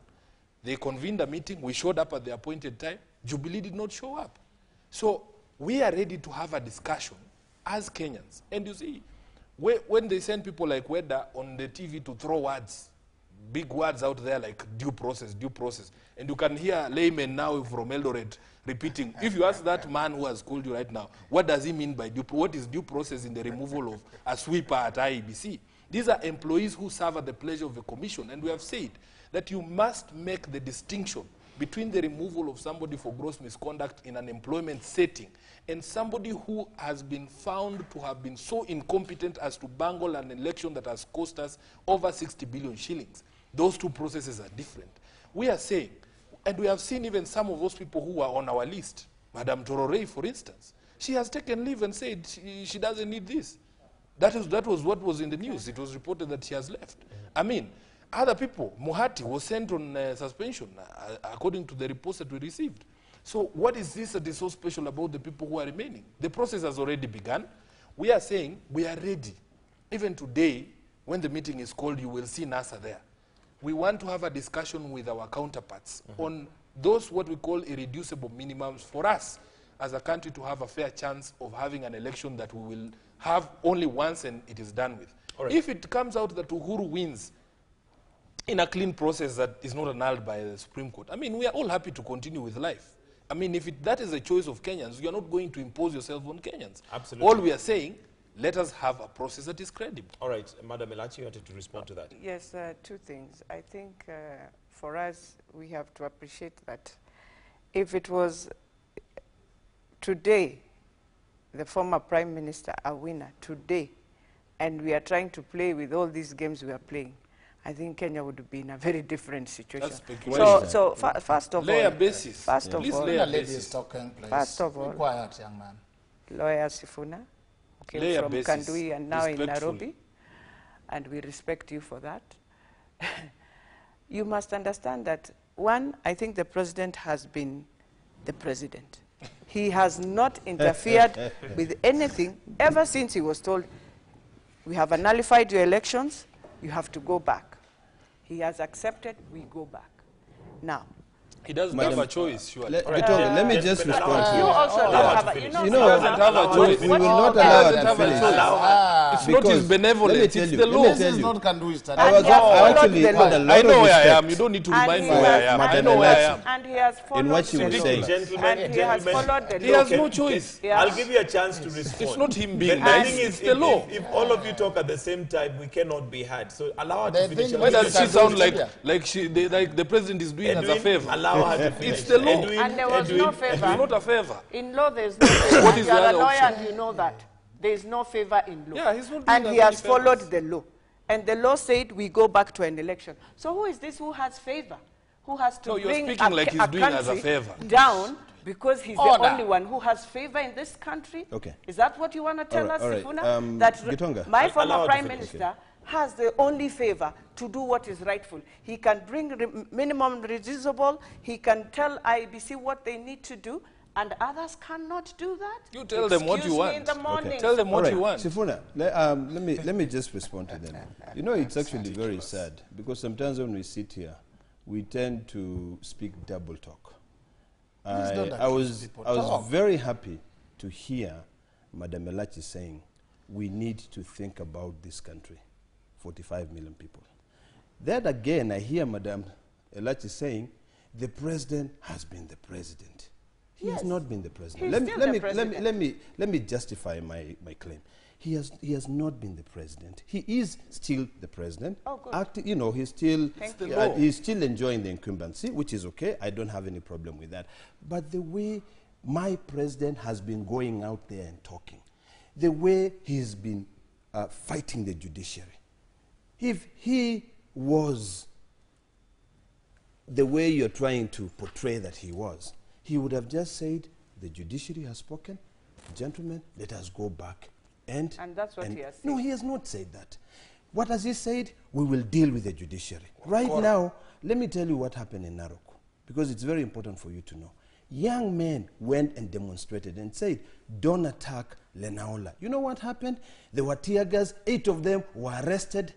they convened a meeting, we showed up at the appointed time, Jubilee did not show up. So we are ready to have a discussion as Kenyans. And you see, when they send people like Weda on the TV to throw words, big words out there like due process, and you can hear laymen now from Eldoret repeating, if you ask that man who has called you right now, what does he mean by what is due process in the removal of a sweeper at IEBC? These are employees who serve at the pleasure of the commission, and we have said that you must make the distinction between the removal of somebody for gross misconduct in an employment setting and somebody who has been found to have been so incompetent as to bungle an election that has cost us over 60 billion shillings. Those two processes are different. We are saying, and we have seen even some of those people who are on our list, Madam Tororei, for instance, she has taken leave and said she doesn't need this. That was what was in the news. It was reported that she has left. I mean, other people, Muhati was sent on suspension, according to the reports that we received. So what is this that is so special about the people who are remaining? The process has already begun. We are saying we are ready. Even today, when the meeting is called, you will see NASA there. We want to have a discussion with our counterparts on those what we call irreducible minimums for us as a country to have a fair chance of having an election that we will have only once and it is done with. Right. If it comes out that Uhuru wins in a clean process that is not annulled by the Supreme Court, I mean, we are all happy to continue with life. I mean, if that is a choice of Kenyans, you are not going to impose yourself on Kenyans. Absolutely. All we are saying, let us have a process that is credible. All right, Madam Elachi, you wanted to respond to that. Yes, two things. I think for us, we have to appreciate that if it was today the former Prime Minister a winner today, and we are trying to play with all these games we are playing, I think Kenya would be in a very different situation. That's speculation. First of Layer all, basis. First of Please all, layer lady is basis. talking, please. First of all, Be quiet, young man. Lawyer Sifuna came Layer from basis, Kandui and now in respectfully. Nairobi, and we respect you for that. You must understand that, one, I think the president has been the president. He has not interfered with anything ever since he was told, we have nullified your elections, you have to go back. He has accepted, we go back. Now, He doesn't have a choice, surely. Let me just respond to you you. also don't have a, You know, He doesn't have a choice. we will not He allow doesn't that have a finish. choice. It's not his Because, let me benevolence, tell it's you, the let me law. tell This is you. not Kandui study. I was he has followed actually the had law. a lot I of know where I respect. am. You don't need to And remind he me where I has- am. I Madam know where I Elachi. am. And he has followed what she the was law. saying. Gentlemen, And he has followed the He law. has no choice. Yeah. I'll give you a chance to respond. It's not him being The nice, thing is, it's the law. If all of you talk at the same time, we cannot be heard. So allow her to The finish. thing Why is, does she Kandui sound study. like the president is doing us a Edwin, favor? allow her to finish. It's the law. Edwin, And there was no Edwin, favor. It's not a favor. In law, there's no favor. What is You are the a other lawyer option? and you know that. There is no favor in law. Yeah, he's not doing and us he has any followed favors. the law. And the law said we go back to an election. So who is this who has favor? Who has to No, you're bring speaking like he's doing us a country favor. down because he's Order. the only one who has favor in this country? Okay. Is that what you want to tell us, All right. Sifuna? That Gitonga. my Allow her former to prime finish. minister has the only favor to do what is rightful. He can bring minimum reducible. He can tell IBC what they need to do, and others cannot do that. You tell them what you Excuse me want. in the morning. Tell them All what right, you want. Sifuna, let me just respond to them. You know, it's actually very sad because sometimes when we sit here, we tend to speak double talk. don't I was accuse people. Talk. very happy to hear Madam Elachi saying we need to think about this country, 45 million people. Then again, I hear Madam Elachi saying the president has been the president. He has not been the president. He's still the president. Let me justify my claim. He has not been the president. He is still the president. Oh, good. You know, he's still Thank you. he's still enjoying the incumbency, which is okay. I don't have any problem with that. But the way my president has been going out there and talking, the way he's been fighting the judiciary, if he was the way you're trying to portray that he was, he would have just said, the judiciary has spoken, gentlemen, let us go back. And that's what he has said. No, he has not said that. What has he said? We will deal with the judiciary. Right now, let me tell you what happened in Narok, because it's very important for you to know. Young men went and demonstrated and said, don't attack Lenaola. You know what happened? There were tear gas. 8 of them were arrested.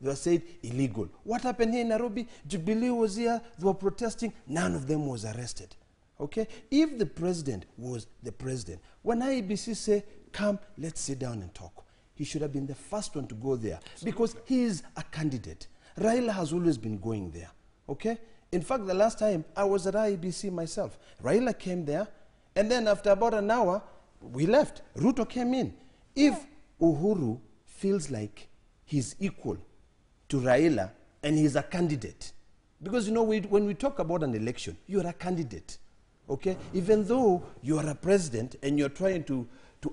They were said illegal. What happened here in Nairobi? Jubilee was here. They were protesting. None of them was arrested. Okay? If the president was the president, when IEBC say, come, let's sit down and talk, he should have been the first one to go there because he is a candidate. Raila has always been going there. Okay? In fact, the last time I was at IEBC myself, Raila came there, and then after about an hour, we left. Ruto came in. If Uhuru feels like he's equal to Raila and he's a candidate, because, you know, when we talk about an election, you're a candidate, okay? Even though you are a president and you're trying to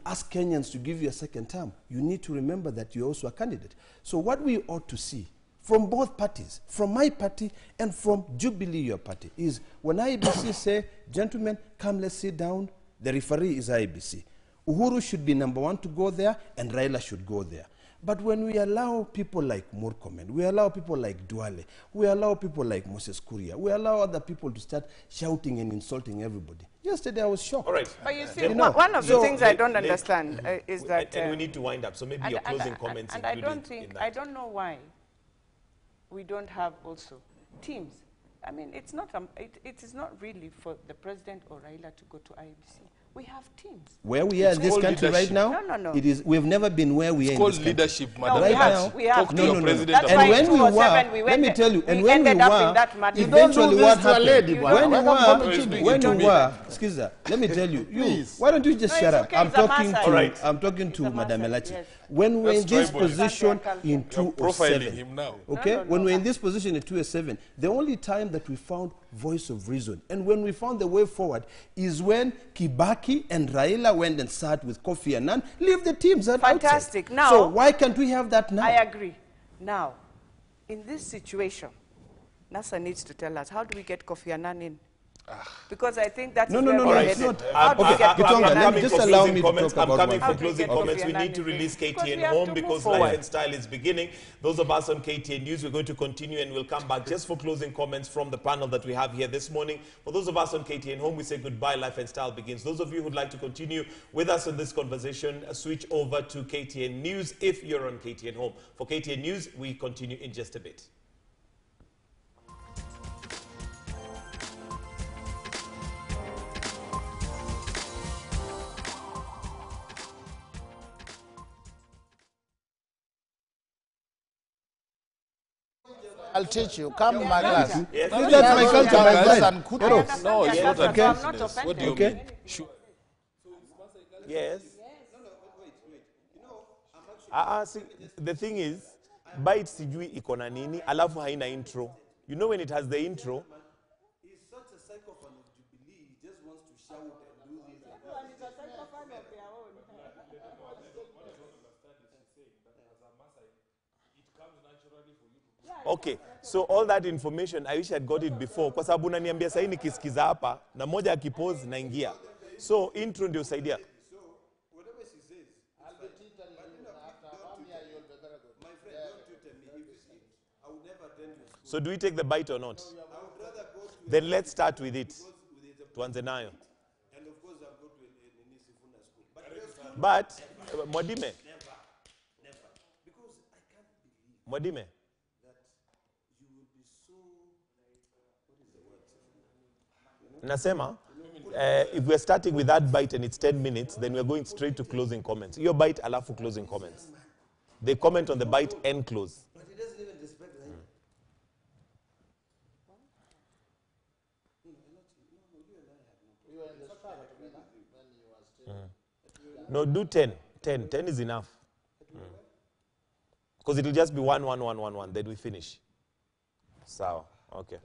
ask Kenyans to give you a second term, you need to remember that you're also a candidate. So what we ought to see from both parties, from my party and from Jubilee, your party, is when IEBC say, gentlemen, come, let's sit down, the referee is IEBC. Uhuru should be number 1 to go there, and Raila should go there. But when we allow people like Murkomen, we allow people like Duale, we allow people like Moses Kuria, we allow other people to start shouting and insulting everybody. Yesterday I was shocked. All right. But you see, You know, one of the so things I don't understand is that... and we need to wind up, so maybe your closing comments and I included don't think, in that. I don't know why we don't have also teams. I mean, it's not, it is not really for the president or Raila to go to IEBC. We have teams. Where we are in this called country right leadership. now, No, no, no. it is, we've never been where we are It's in called this country. leadership, No, Madam Right we have, now, we have talk to your teams. president That's about why And when in we 2007 were, we let me went- tell you, and we when we ended up in were, that mud. You don't eventually do what this to a happened, lady, boy. when we Welcome were, to Chile. when we Chile. were, excuse me, let me tell you, Please. why don't you just No, shut it's up? okay, I'm it's a talking massage. to, All right. I'm talking It's to a Madam massage, Elachi. yes. When we're in That's this tribalism. position Culture. in You're profiling 2007, him now. okay, No, no, when no. we're in this position in 2007, the only time that we found voice of reason. And when we found the way forward is when Kibaki and Raila went and sat with Kofi Annan, leave the teams at Fantastic. outside. Now, so why can't we have that now? I agree. Now, in this situation, NASA needs to tell us, how do we get Kofi Annan in? Because I think that's No, where no, we're it's headed. not. How do we get Kofi Kitonga, Annan in? just allow me to talk I'm about coming one for thing. closing How do we comments. get We Kofi need to Annan release in? Because KTN we have home to because move forward. Life and Style is beginning. Those of us on KTN News, we're going to continue and we'll come back just for closing comments from the panel that we have here this morning. For those of us on KTN home, we say goodbye. Life and Style begins. Those of you who'd like to continue with us in this conversation, switch over to KTN News if you're on KTN home. For KTN News, we continue in just a bit. I'll teach you. Come to my class. Yes. That's my culture, my friend. I understand No, it's their not culture, so I'm not aggressiveness. What do offended. you Okay. mean? Sure. Yes. See, the thing is, bite sijui iko na nini, alafu haina intro. You know when it has the intro, He's such a psychophone of Jubilee, he just wants to shout and do this. okay, so all that information, I wish I'd got it before. Kwa sababu unaniambia sasa nikisikiza hapa, na moja akipose naingia. So intro ndio usaidia. So, whatever she says, I'll be tutoring you after 1 year. You'll be very good. my friend, don't tutor me. I would never attend your school. So do we take the bite or not? I would rather go to Then let's start with it. with a Tuanze nayo. and of course I'll go to a Nisifuna school. But your school, But Mwadime, never. Because I can't believe Mwadime, that you will be so, what is the word? nasema, if we're starting with that bite and it's 10 minutes, then we're going straight to closing comments. Your bite, alafu closing comments. They comment on the bite and close. But he doesn't even respect that. You were in the struggle together when you were still. No, do 10. 10. 10 is enough. Because it will just be 1, 1, 1, 1, 1. Then we finish. So, okay.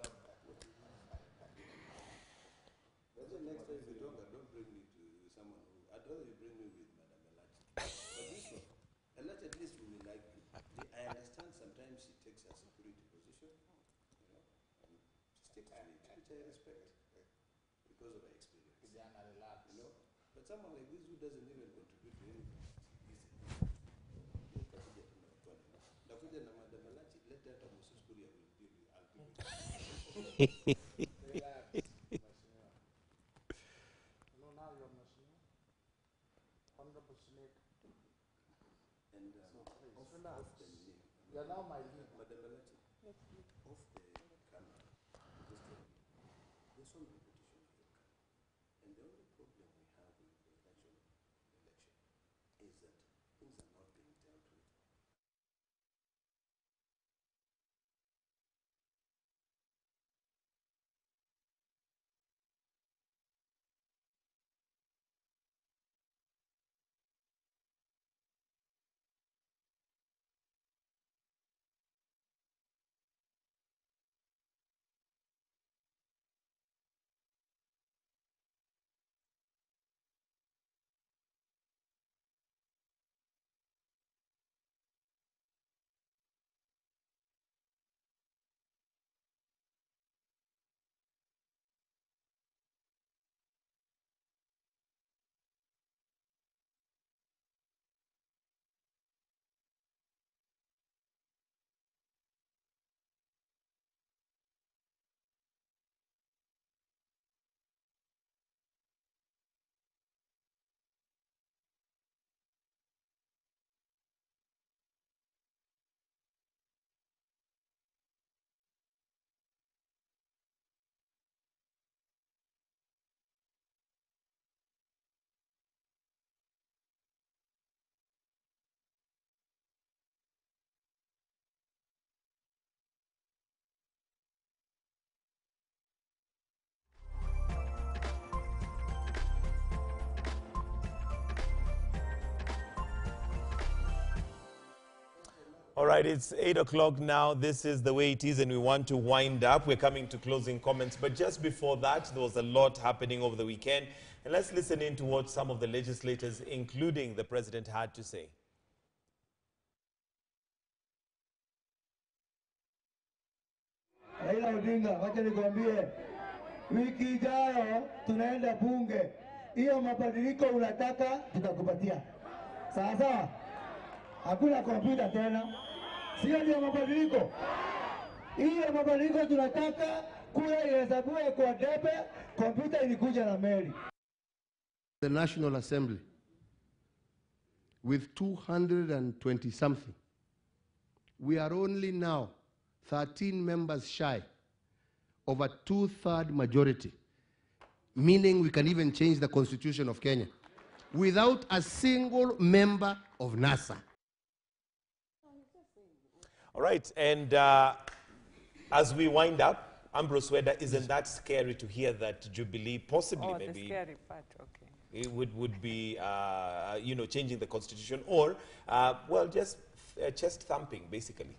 Next time you don't bring me to someone who, I'd rather you bring me with Madam Elati. But this one, Elati at least we will like you. I understand sometimes she takes a security position, you know, and sticks to it, which I respect because of her experience. You know, but someone like this who doesn't even contribute to anything, nakuja na Madam Elati, let that Moses Kuria will deal with, I'll deal with it. No, now you're machine. 100%. And You're now my lead. Madam Elati, off the camera, just tell me, there's some repetition of your camera. And the only problem we have with the election is that things are not being dealt with. All right, it's 8 o'clock now. This is the way it is, and we want to wind up. We're coming to closing comments. But just before that, there was a lot happening over the weekend. And let's listen in to what some of the legislators, including the president, had to say. Raila Odinga, wacha nikwambie, wiki ijayo tunaenda bunge. Hiyo mabadiliko unataka tutakupatia. Sawa sawa? Hakuna kompyuta tena. Sio ndio mabadiliko? Hiyo mabadiliko tunataka kura ihesabiwe kwa debe, kompyuta ilikuja na meli. The National Assembly with 220 something. We are only now 13 members shy of a 2/3 majority, meaning we can even change the constitution of Kenya without a single member of NASA. All right, and as we wind up, Ambrose Weda, isn't that scary to hear that Jubilee possibly Oh, maybe the scary part, okay. it would be, you know, changing the constitution or, well, just chest thumping, basically.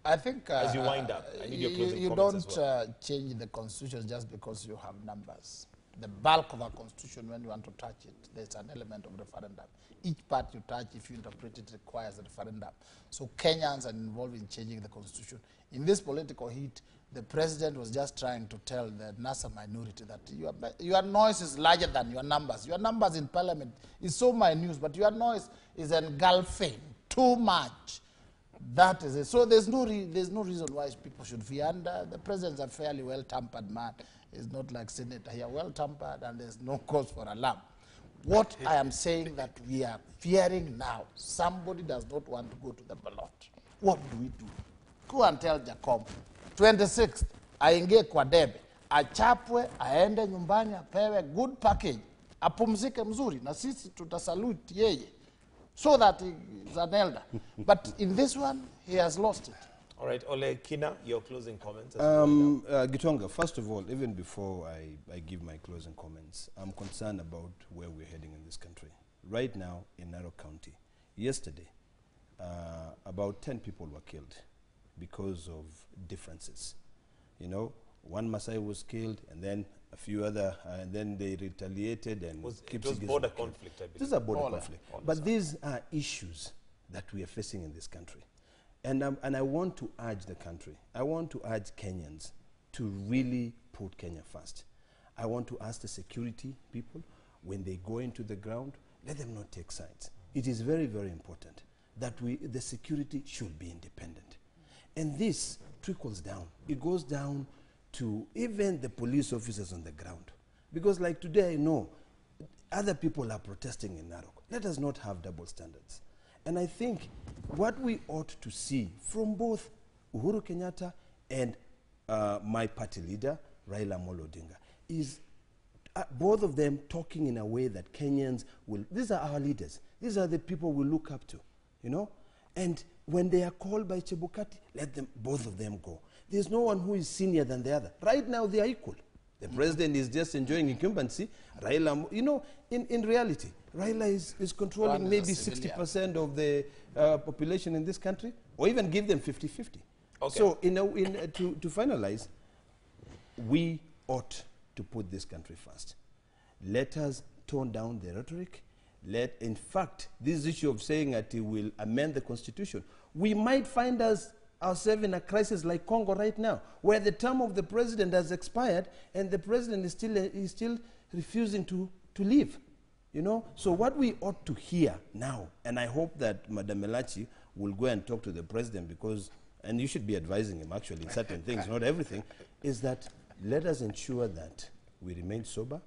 I think As you wind up, I need your closing you comments don't as well. change the constitution just because you have numbers. The bulk of a constitution, when you want to touch it, there's an element of referendum. Each part you touch, if you interpret it, requires a referendum. So Kenyans are involved in changing the constitution. In this political heat, the president was just trying to tell the NASA minority that your noise is larger than your numbers. Your numbers in parliament is so minute, but your noise is engulfing too much. That is it. So there's no reason why people should fear. And the president's a fairly well-tempered man. He's not like Senator here, well-tempered, and there's no cause for alarm. What I am saying that we are fearing now, somebody does not want to go to the ballot. What do we do? Go and tell Jacob, 26th, aingie kwa debe, achapwe, aende nyumbani, apewe good package, apumzike mzuri, na sisi tutasalute yeye, so that he is an elder. But in this one, he has lost it. All right, Ole Kina, your closing comments. Gitonga, first of all, even before I give my closing comments, I'm concerned about where we're heading in this country. Right now, in Narok County, yesterday, about 10 people were killed because of differences. You know, one Maasai was killed, and then a few other, and then they retaliated. And It was border conflict, I believe. This is a border conflict. But these are issues that we are facing in this country. And I want to urge the country, I want to urge Kenyans to really put Kenya first. I want to ask the security people, when they go into the ground, let them not take sides. It is very, very important that the security should be independent. And this trickles down. It goes down to even the police officers on the ground. Because like today, I know other people are protesting in Narok. Let us not have double standards. And I think what we ought to see from both Uhuru Kenyatta and my party leader, Raila Amolo Odinga, is both of them talking in a way that Kenyans will, these are our leaders. These are the people we look up to, you know? And when they are called by Chebukati, let them, both of them go. There's no one who is senior than the other. Right now, they are equal. The president is just enjoying incumbency. Raila, you know, in reality, Raila is controlling maybe 60% of the population in this country, or even give them 50-50. Okay. So to finalize, we ought to put this country first. Let us tone down the rhetoric. In fact, this issue of saying that he will amend the constitution, we might find ourselves in a crisis like Congo right now, where the term of the president has expired and the president is still refusing to leave. You know, so what we ought to hear now, and I hope that Madam Elachi will go and talk to the president, because, and you should be advising him actually in certain things, not everything, is that let us ensure that we remain sober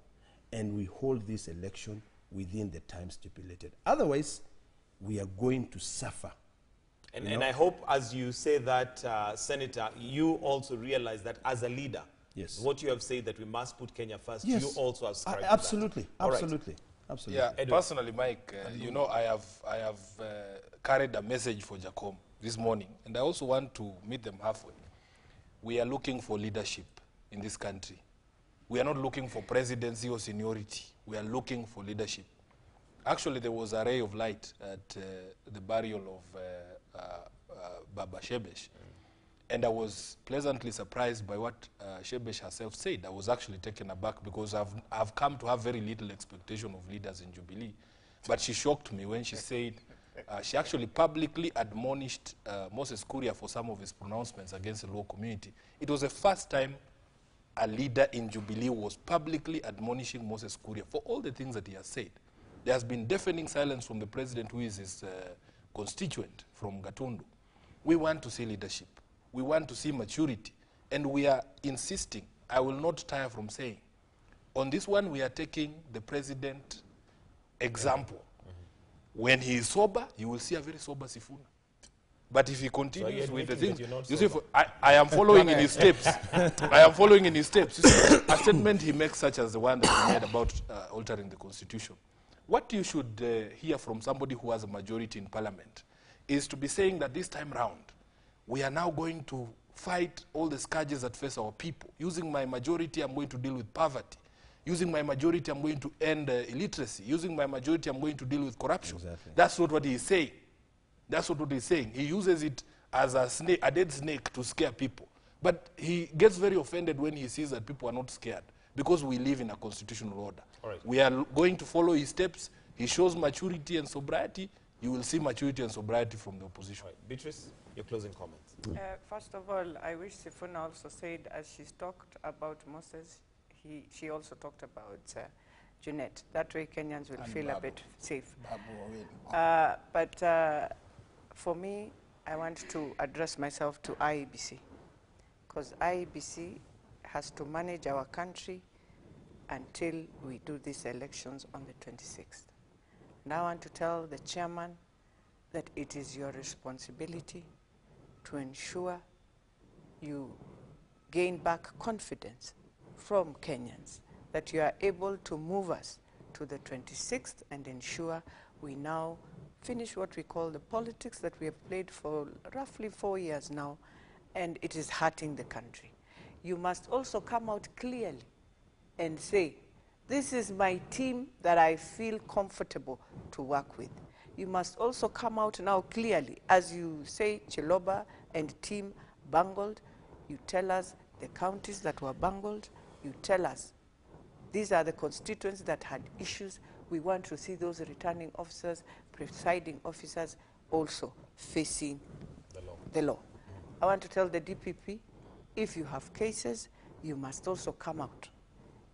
and we hold this election within the time stipulated. Otherwise, we are going to suffer. And I hope as you say that, Senator, you also realize that as a leader, yes, what you have said that we must put Kenya first, yes, you also have subscribed absolutely, to that. Absolutely. Right. Absolutely. Yeah, personally, Mike, you know, I have carried a message for Jacom this morning, and I also want to meet them halfway. We are looking for leadership in this country. We are not looking for presidency or seniority. We are looking for leadership. Actually, there was a ray of light at the burial of Baba Shebesh. And I was pleasantly surprised by what Shebesh herself said. I was actually taken aback because I've come to have very little expectation of leaders in Jubilee. But she shocked me when she said, she actually publicly admonished Moses Kuria for some of his pronouncements against the Luo community. It was the first time a leader in Jubilee was publicly admonishing Moses Kuria for all the things that he has said. There has been deafening silence from the president, who is his constituent from Gatundu. We want to see leadership. We want to see maturity. And we are insisting, I will not tire from saying, on this one we are taking the president example. When he is sober, you will see a very sober Sifuna. But if he continues with the things, you see, I am following in his steps. I am following in his steps. You see, a statement he makes, such as the one that he made about altering the constitution. What you should hear from somebody who has a majority in parliament is to be saying that this time round, we are now going to fight all the scourges that face our people. Using my majority, I'm going to deal with poverty. Using my majority, I'm going to end illiteracy. Using my majority, I'm going to deal with corruption. Exactly. That's not what he is saying. That's not what he's saying. He uses it as a snake, a dead snake, to scare people. But he gets very offended when he sees that people are not scared, because we live in a constitutional order. All right. We are going to follow his steps. He shows maturity and sobriety. You will see maturity and sobriety from the opposition. All right. Beatrice, your closing comments. First of all, I wish Sifuna also said, as she's talked about Moses, she also talked about Junet. That way Kenyans will feel a bit safe. But for me, I want to address myself to IEBC, because IEBC has to manage our country until we do these elections on the 26th. And I want to tell the chairman that it is your responsibility to ensure you gain back confidence from Kenyans, that you are able to move us to the 26th and ensure we now finish what we call the politics that we have played for roughly 4 years now, and it is hurting the country. You must also come out clearly and say, this is my team that I feel comfortable to work with. You must also come out now clearly, as you say Chiloba and team bungled. You tell us the counties that were bungled. You tell us these are the constituents that had issues. We want to see those returning officers, presiding officers also facing the law. I want to tell the DPP, if you have cases, you must also come out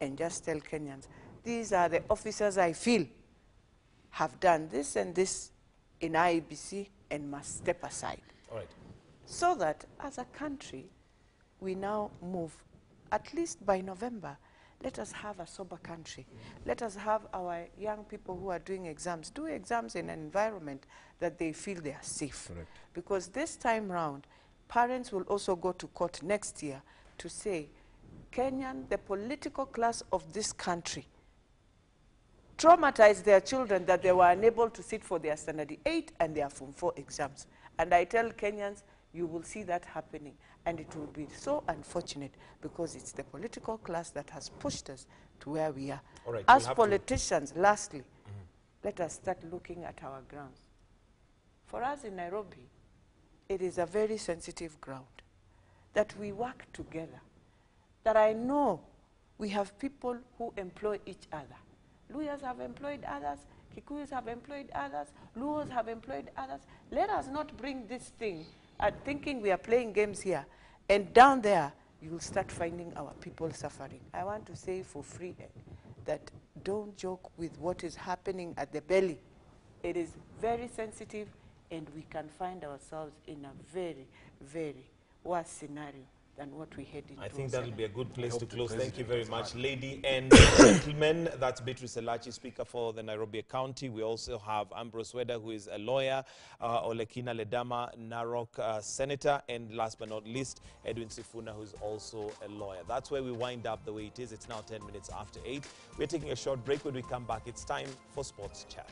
and just tell Kenyans, these are the officers I feel have done this and this in IEBC and must step aside. All right. So that as a country, we now move, at least by November, let us have a sober country. Let us have our young people who are doing exams, do exams in an environment that they feel they are safe. Correct. Because this time round, parents will also go to court next year to say, Kenyan, the political class of this country, traumatized their children that they were unable to sit for their Standard 8 and their Form 4 exams. And I tell Kenyans, you will see that happening. And it will be so unfortunate, because it's the political class that has pushed us to where we are. All right, As we'll politicians, lastly, let us start looking at our grounds. For us in Nairobi, it is a very sensitive ground, that we work together, that I know we have people who employ each other. Luyas have employed others, Kikuyus have employed others, Luos have employed others. Let us not bring this thing thinking we are playing games here, and down there you will start finding our people suffering. I want to say for free that don't joke with what is happening at the belly. It is very sensitive, and we can find ourselves in a very, very worse scenario than what we head into. I think that'll be a good place to close. Thank you very much, lady and gentlemen. That's Beatrice Elachi, Speaker for the Nairobi County. We also have Ambrose Weda, who is a lawyer, Olekina Ledama, Narok Senator, and last but not least, Edwin Sifuna, who is also a lawyer. That's where we wind up the way it is. It's now 10 minutes after 8. We're taking a short break. When we come back, it's time for Sports Chat.